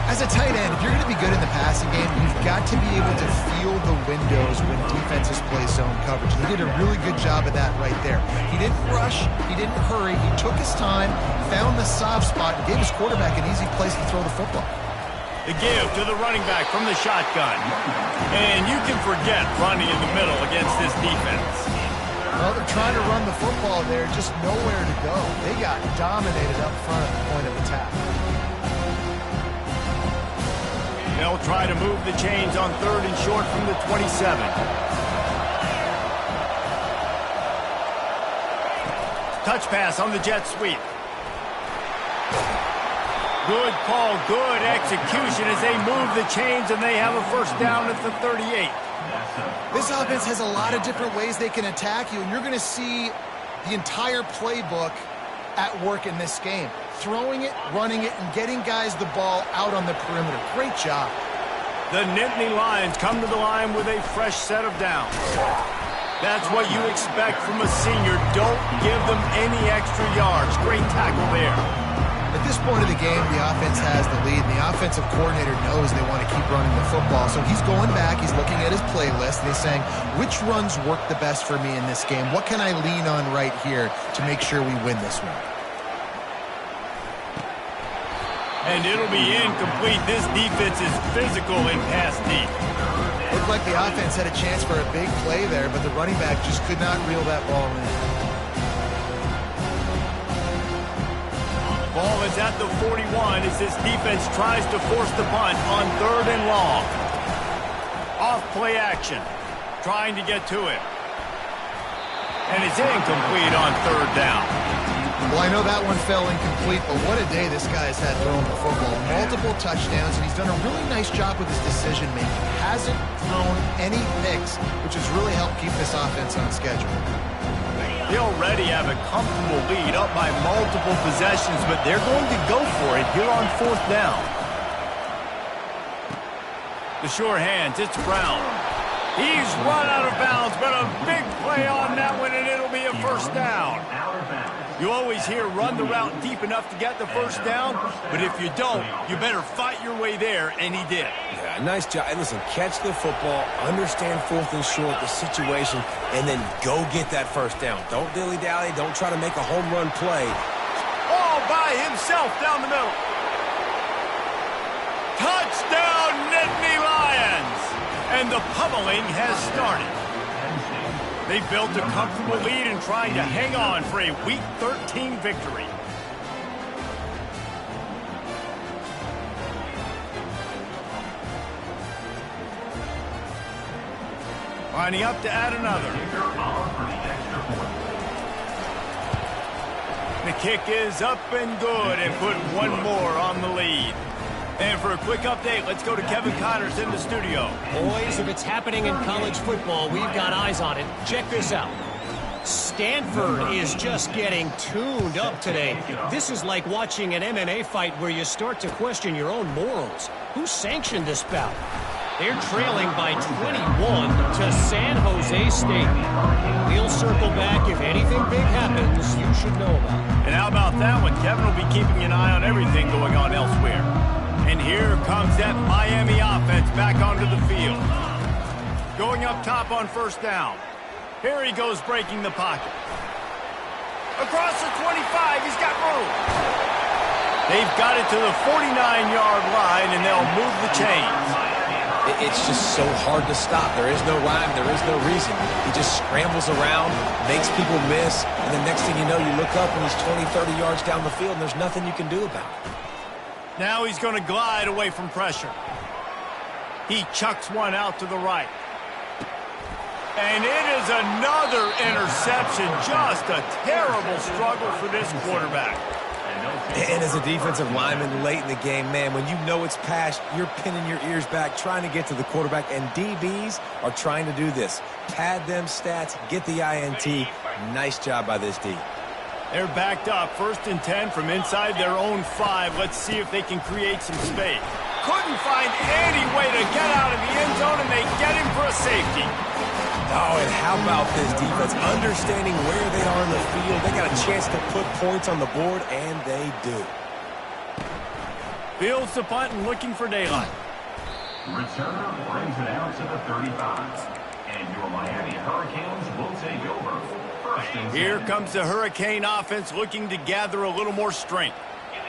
As a tight end, if you're going to be good in the passing game, you've got to be able to feel the windows when defenses play zone coverage. He did a really good job of that right there. He didn't rush. He didn't hurry. He took his time, found the soft spot, and gave his quarterback an easy place to throw the football. The give to the running back from the shotgun. And you can forget running in the middle against this defense. Well, they're trying to run the football there, just nowhere to go. They got dominated up front at the point of attack. They'll try to move the chains on 3rd and short from the 27. Touch pass on the jet sweep. Good call, good execution as they move the chains and they have a first down at the 38. This offense has a lot of different ways they can attack you, and you're going to see the entire playbook at work in this game. Throwing it, running it, and getting guys the ball out on the perimeter. Great job. The Nittany Lions come to the line with a fresh set of downs. That's what you expect from a senior. Don't give them any extra yards. Great tackle there. At this point of the game, the offense has the lead, and the offensive coordinator knows they want to keep running the football. So he's going back, he's looking at his playlist, and he's saying, which runs work the best for me in this game? What can I lean on right here to make sure we win this one? And it'll be incomplete. This defense is physical in pass deep. Looked like the offense had a chance for a big play there, but the running back just could not reel that ball in. Ball is at the 41 as this defense tries to force the punt on 3rd and long. Off play action. Trying to get to it. And it's incomplete on 3rd down. Well, I know that one fell incomplete, but what a day this guy has had throwing the football. Multiple touchdowns, and he's done a really nice job with his decision-making. Hasn't thrown any picks, which has really helped keep this offense on schedule. They already have a comfortable lead up by multiple possessions, but they're going to go for it here on 4th down. The sure hands, it's Brown. He's run out of bounds, but a big play on that one, and it'll be a first down. You always hear run the route deep enough to get the first down, but if you don't, you better fight your way there, and he did. Yeah, nice job. And listen, catch the football, understand 4th and short, the situation, and then go get that first down. Don't dilly-dally. Don't try to make a home run play. All by himself down the middle. Touchdown, Nittany Lions! And the pummeling has started. They built a comfortable lead and trying to hang on for a Week 13 victory. Lining up to add another. The kick is up and good and put one more on the lead. And for a quick update, let's go to Kevin Connors in the studio. Boys, if it's happening in college football, we've got eyes on it. Check this out. Stanford is just getting tuned up today. This is like watching an MMA fight where you start to question your own morals. Who sanctioned this bout? They're trailing by 21 to San Jose State. We'll circle back if anything big happens you should know about. And how about that one? Kevin will be keeping an eye on everything going on elsewhere. And here comes that Miami offense back onto the field. Going up top on first down. Here he goes breaking the pocket. Across the 25, he's got room. They've got it to the 49-yard line, and they'll move the chains. It's just so hard to stop. There is no rhyme. There is no reason. He just scrambles around, makes people miss, and the next thing you know, you look up and he's 20, 30 yards down the field, and there's nothing you can do about it. Now he's going to glide away from pressure. He chucks one out to the right. And it is another interception. Just a terrible struggle for this quarterback. And as a defensive lineman late in the game, man, when you know it's passed, you're pinning your ears back, trying to get to the quarterback, and DBs are trying to do this. Pad them stats, get the INT. Nice job by this D. They're backed up, 1st and 10 from inside their own 5. Let's see if they can create some space. Couldn't find any way to get out of the end zone, and they get him for a safety. Oh, and how about this defense? Understanding where they are in the field. They got a chance to put points on the board, and they do. Fields the punt and looking for daylight. Returner brings it out to the 35. And your Miami Hurricanes will take over. Here comes the Hurricane offense looking to gather a little more strength.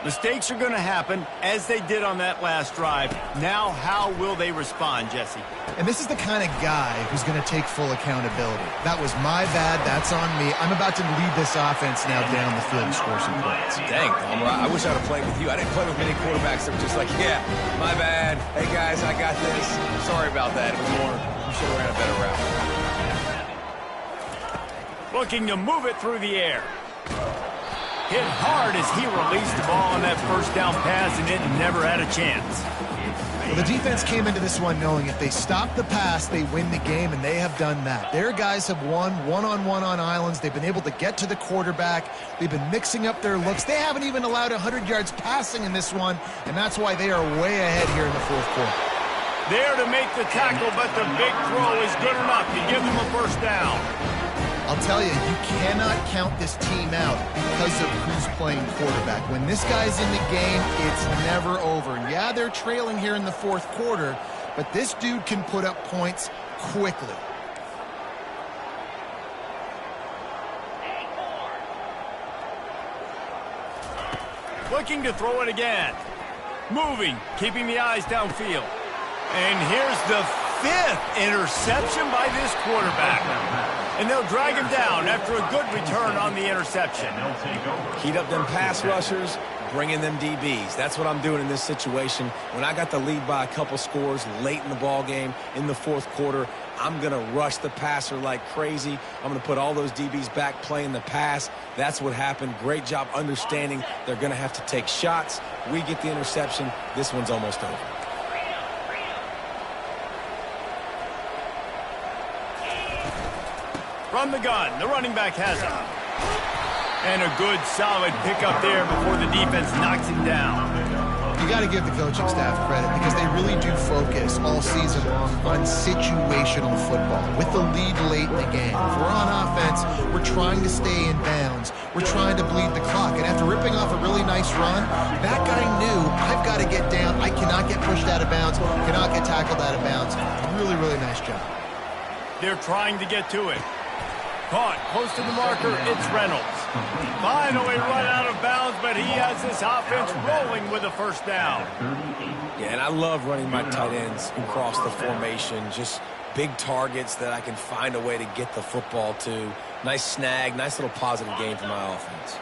Mistakes are going to happen, as they did on that last drive. Now, how will they respond, Jesse? And this is the kind of guy who's going to take full accountability. That was my bad. That's on me. I'm about to lead this offense now down the field and score some points. Dang, Palmer, I wish I would have played with you. I didn't play with many quarterbacks that were just like, yeah, my bad. Hey, guys, I got this. Sorry about that. It was more, you should have ran a better route. Looking to move it through the air. Hit hard as he released the ball on that 1st down pass, and it never had a chance. Well, the defense came into this one knowing if they stop the pass, they win the game, and they have done that. Their guys have won one-on-one on islands. They've been able to get to the quarterback. They've been mixing up their looks. They haven't even allowed 100 yards passing in this one, and that's why they are way ahead here in the 4th quarter. There to make the tackle, but the big throw is good enough to give them a 1st down. I'll tell you, you cannot count this team out because of who's playing quarterback. When this guy's in the game, it's never over. And yeah, they're trailing here in the 4th quarter, but this dude can put up points quickly. Looking to throw it again. Moving, keeping the eyes downfield. And here's the 5th interception by this quarterback. And they'll drag him down after a good return on the interception. Heat up them pass rushers, bring in them DBs. That's what I'm doing in this situation. When I got the lead by a couple scores late in the ball game in the 4th quarter, I'm going to rush the passer like crazy. I'm going to put all those DBs back playing the pass. That's what happened. Great job understanding they're going to have to take shots. We get the interception. This one's almost over. From the gun, the running back has it. And a good, solid pickup there before the defense knocks him down. You got to give the coaching staff credit because they really do focus all season long on situational football with the lead late in the game. If we're on offense, we're trying to stay in bounds. We're trying to bleed the clock. And after ripping off a really nice run, that guy knew, I've got to get down. I cannot get pushed out of bounds, cannot get tackled out of bounds. Really, really nice job. They're trying to get to it. Caught close to the marker, it's Reynolds. Finally run out of bounds, but he has this offense rolling with a 1st down. Yeah, and I love running my tight ends across the formation. Just big targets that I can find a way to get the football to. Nice snag, nice little positive game for my offense.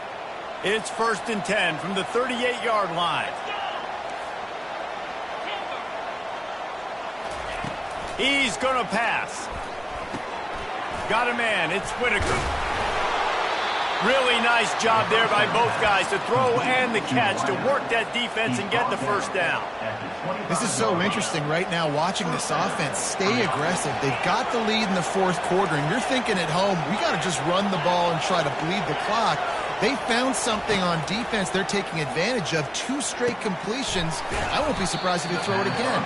It's 1st and 10 from the 38-yard line. He's going to pass. Got a man. It's Whitaker. Really nice job there by both guys to throw and the catch to work that defense and get the 1st down. This is so interesting right now watching this offense stay aggressive. They've got the lead in the 4th quarter, and you're thinking at home, we got to just run the ball and try to bleed the clock. They found something on defense they're taking advantage of. 2 straight completions. I won't be surprised if they throw it again.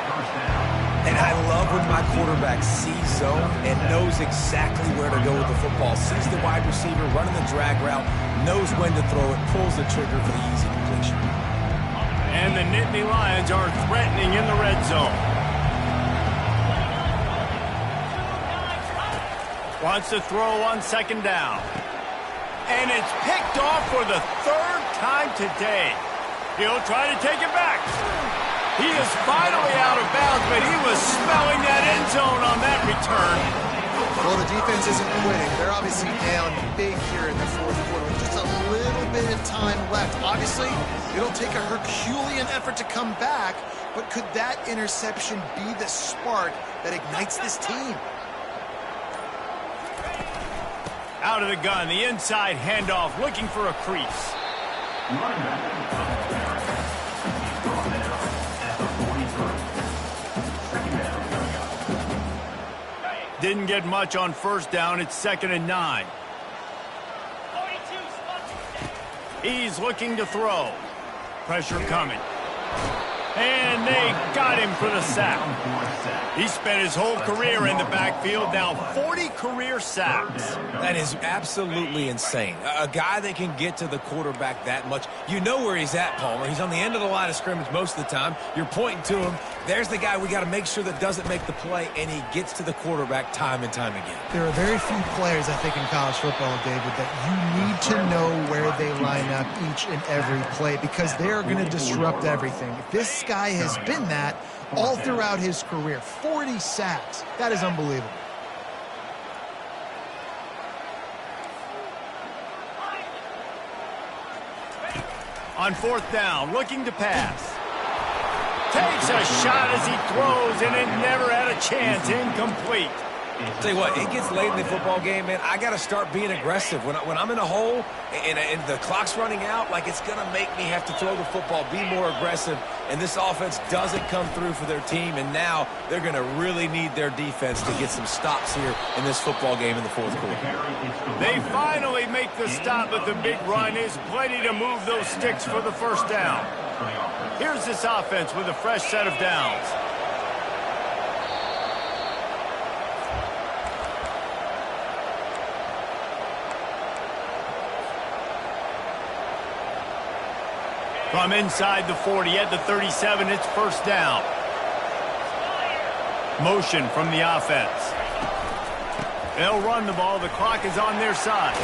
And I love when my quarterback sees zone and knows exactly where to go with the football. Sees the wide receiver running the drag route, knows when to throw it, pulls the trigger for the easy completion. And the Nittany Lions are threatening in the red zone. Wants to throw on 2nd down. And it's picked off for the 3rd time today. He'll try to take it back. He is finally out of bounds, but he was smelling that end zone on that return. Well, the defense isn't quitting. They're obviously down big here in the 4th quarter with just a little bit of time left. Obviously, it'll take a Herculean effort to come back, but could that interception be the spark that ignites this team? Out of the gun, the inside handoff, looking for a crease. Didn't get much on 1st down. It's 2nd and 9. He's looking to throw. Pressure coming. And they got him for the sack. He spent his whole career in the backfield, now 40 career sacks. That is absolutely insane. A guy that can get to the quarterback that much. You know where he's at, Palmer. He's on the end of the line of scrimmage most of the time. You're pointing to him. There's the guy we got to make sure that doesn't make the play, and he gets to the quarterback time and time again. There are very few players, I think, in college football, David, that you need to know where they line up each and every play because they are going to disrupt everything. This guy has been that all throughout his career. 40 sacks. That is unbelievable. On 4th down, looking to pass. Takes a shot as he throws, and it never had a chance. Incomplete. Tell you what, it gets late in the football game, man. I got to start being aggressive. When I'm in a hole and the clock's running out, like it's going to make me have to throw the football, be more aggressive. And this offense doesn't come through for their team, and now they're going to really need their defense to get some stops here in this football game in the 4th quarter. They finally make the stop, but the big run is plenty to move those sticks for the 1st down. Here's this offense with a fresh set of downs. From inside the 40 at the 37, it's 1st down. Motion from the offense. They'll run the ball. The clock is on their side.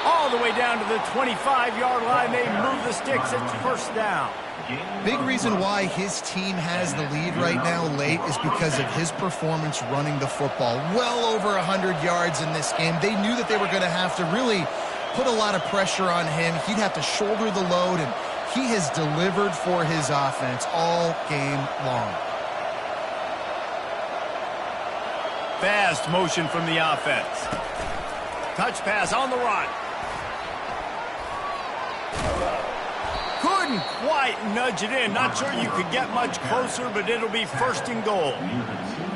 All the way down to the 25-yard line. They move the sticks. It's 1st down. Big reason why his team has the lead right now late is because of his performance running the football. Well over 100 yards in this game. They knew that they were going to have to really put a lot of pressure on him. He'd have to shoulder the load, and he has delivered for his offense all game long. Fast motion from the offense. Touch pass on the run. Couldn't quite nudge it in. Not sure you could get much closer, but it'll be 1st and goal.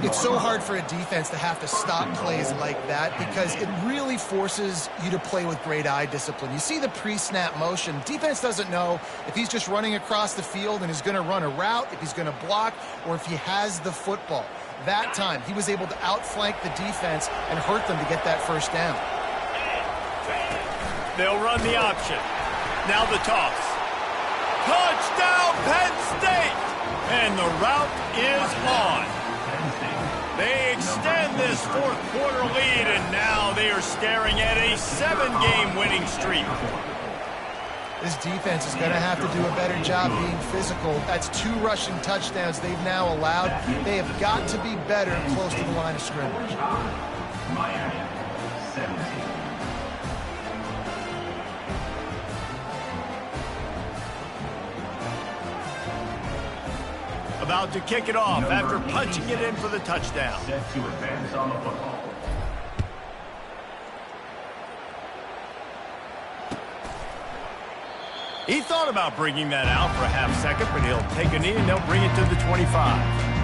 It's so hard for a defense to have to stop plays like that because it really forces you to play with great eye discipline. You see the pre-snap motion. Defense doesn't know if he's just running across the field and is going to run a route, if he's going to block, or if he has the football. That time, he was able to outflank the defense and hurt them to get that 1st down. They'll run the option. Now the toss. Touchdown, Penn State! And the route is on. They extend this 4th quarter lead, and now they are staring at a 7-game winning streak. This defense is going to have to do a better job being physical. That's 2 rushing touchdowns they've now allowed. They have got to be better close to the line of scrimmage. Miami, 17. About to kick it off after punching it in for the touchdown. Set to advance on the football. He thought about bringing that out for a half second, but he'll take a knee and they'll bring it to the 25.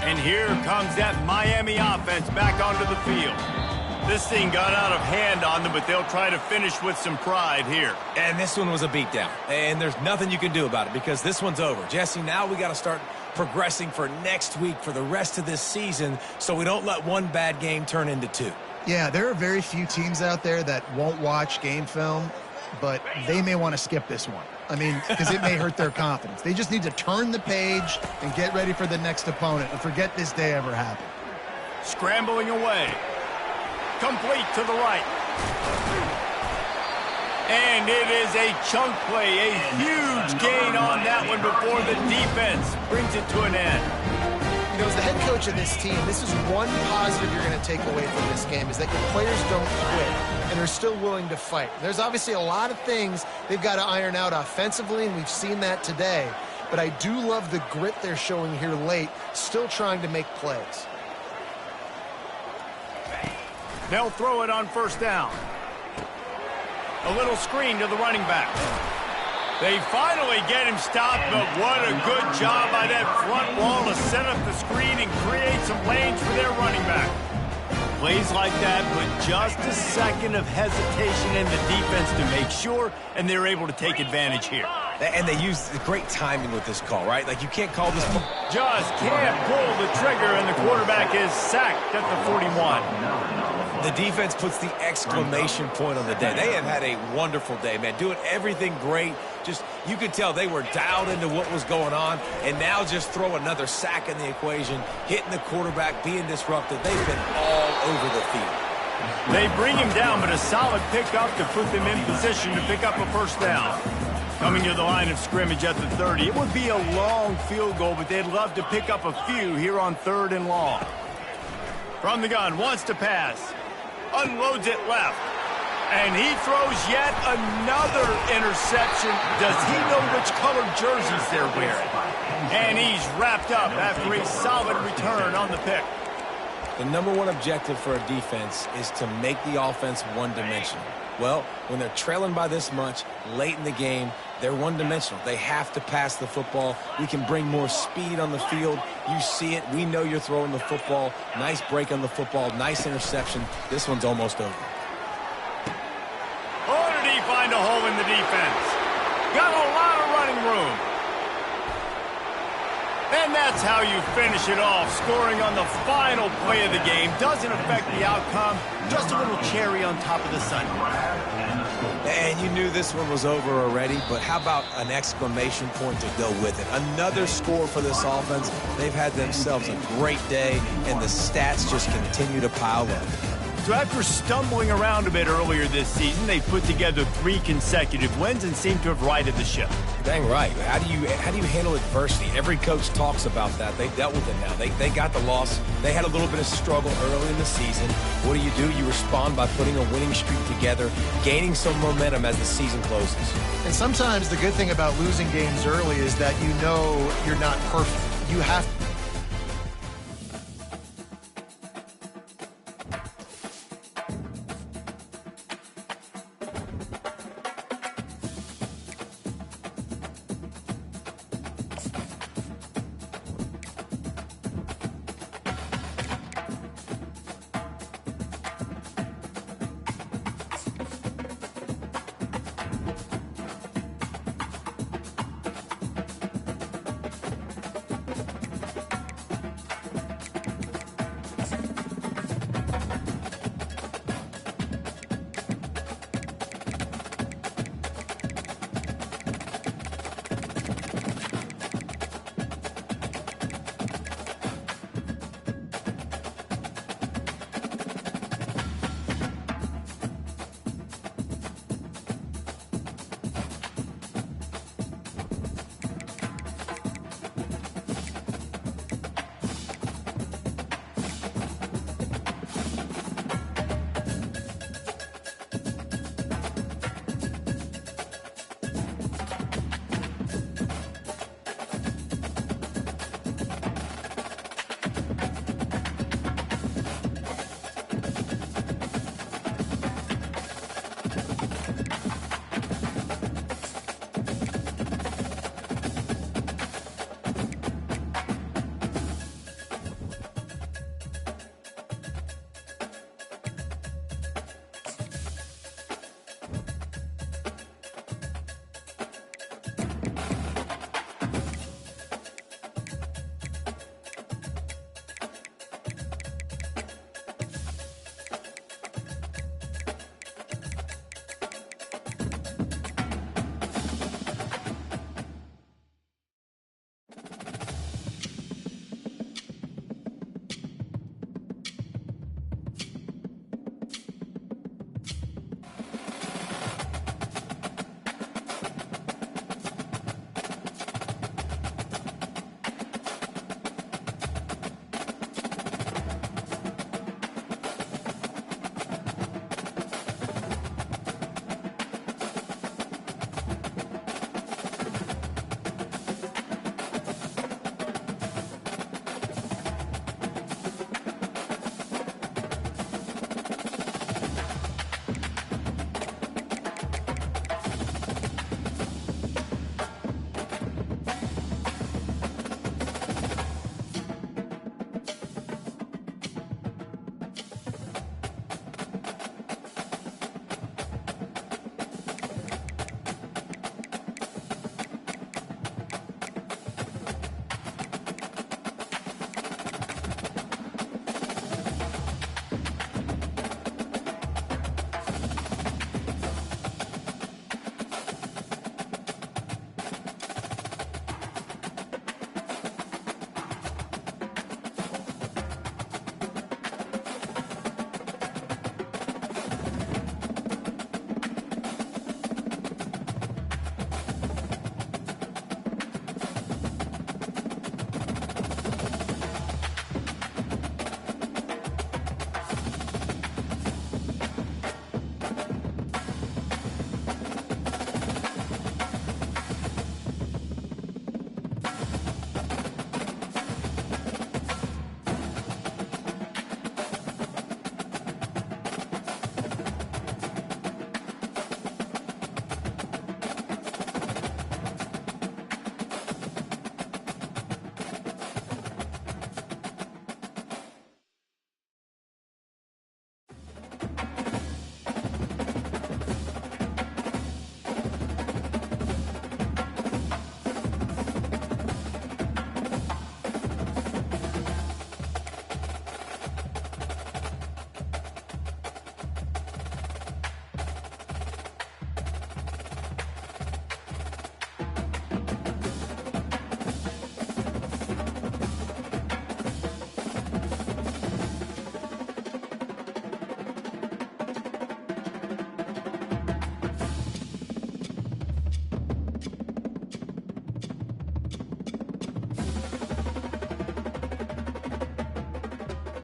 And here comes that Miami offense back onto the field. This thing got out of hand on them, but they'll try to finish with some pride here. And this one was a beatdown. And there's nothing you can do about it because this one's over. Jesse, now we got to start progressing for next week for the rest of this season so we don't let one bad game turn into 2. Yeah, there are very few teams out there that won't watch game film, but they may want to skip this one. I mean, because it may hurt their confidence. They just need to turn the page and get ready for the next opponent and forget this day ever happened. Scrambling away. Complete to the right. And it is a chunk play, a huge gain on that one before the defense brings it to an end. You know, as the head coach of this team, this is one positive you're going to take away from this game is that your players don't quit and are still willing to fight. There's obviously a lot of things they've got to iron out offensively, and we've seen that today. But I do love the grit they're showing here late, still trying to make plays. They'll throw it on first down. A little screen to the running back. They finally get him stopped, but what a good job by that front wall to set up the screen and create some lanes for their running back. Plays like that put just a second of hesitation in the defense to make sure, and they're able to take advantage here. And they use great timing with this call, right? Like, you can't call this. Just can't pull the trigger, and the quarterback is sacked at the 41. The defense puts the exclamation point on the day. They have had a wonderful day, man. Doing everything great. Just, you could tell they were dialed into what was going on, and now just throw another sack in the equation, hitting the quarterback, being disruptive. They've been all over the field. They bring him down, but a solid pickup to put them in position to pick up a first down. Coming to the line of scrimmage at the 30. It would be a long field goal, but they'd love to pick up a few here on 3rd and long. From the gun, wants to pass. Unloads it left. And he throws yet another interception. Does he know which colored jerseys they're wearing? And he's wrapped up after a solid return on the pick. The number one objective for a defense is to make the offense one-dimensional. Well, when they're trailing by this much late in the game, they're one-dimensional. They have to pass the football. We can bring more speed on the field. You see it. We know you're throwing the football. Nice break on the football. Nice interception. This one's almost over. Oh, did he find a hole in the defense? Got a lot of running room. And that's how you finish it off. Scoring on the final play of the game doesn't affect the outcome. Just a little cherry on top of the sundae. And you knew this one was over already, but how about an exclamation point to go with it? Another score for this offense. They've had themselves a great day, and the stats just continue to pile up. So after stumbling around a bit earlier this season, they've put together 3 consecutive wins and seem to have righted the ship. Dang right. How do you handle adversity? Every coach talks about that. They dealt with it now. They got the loss. They had a little bit of struggle early in the season. What do? You respond by putting a winning streak together, gaining some momentum as the season closes. And sometimes the good thing about losing games early is that you know you're not perfect. You have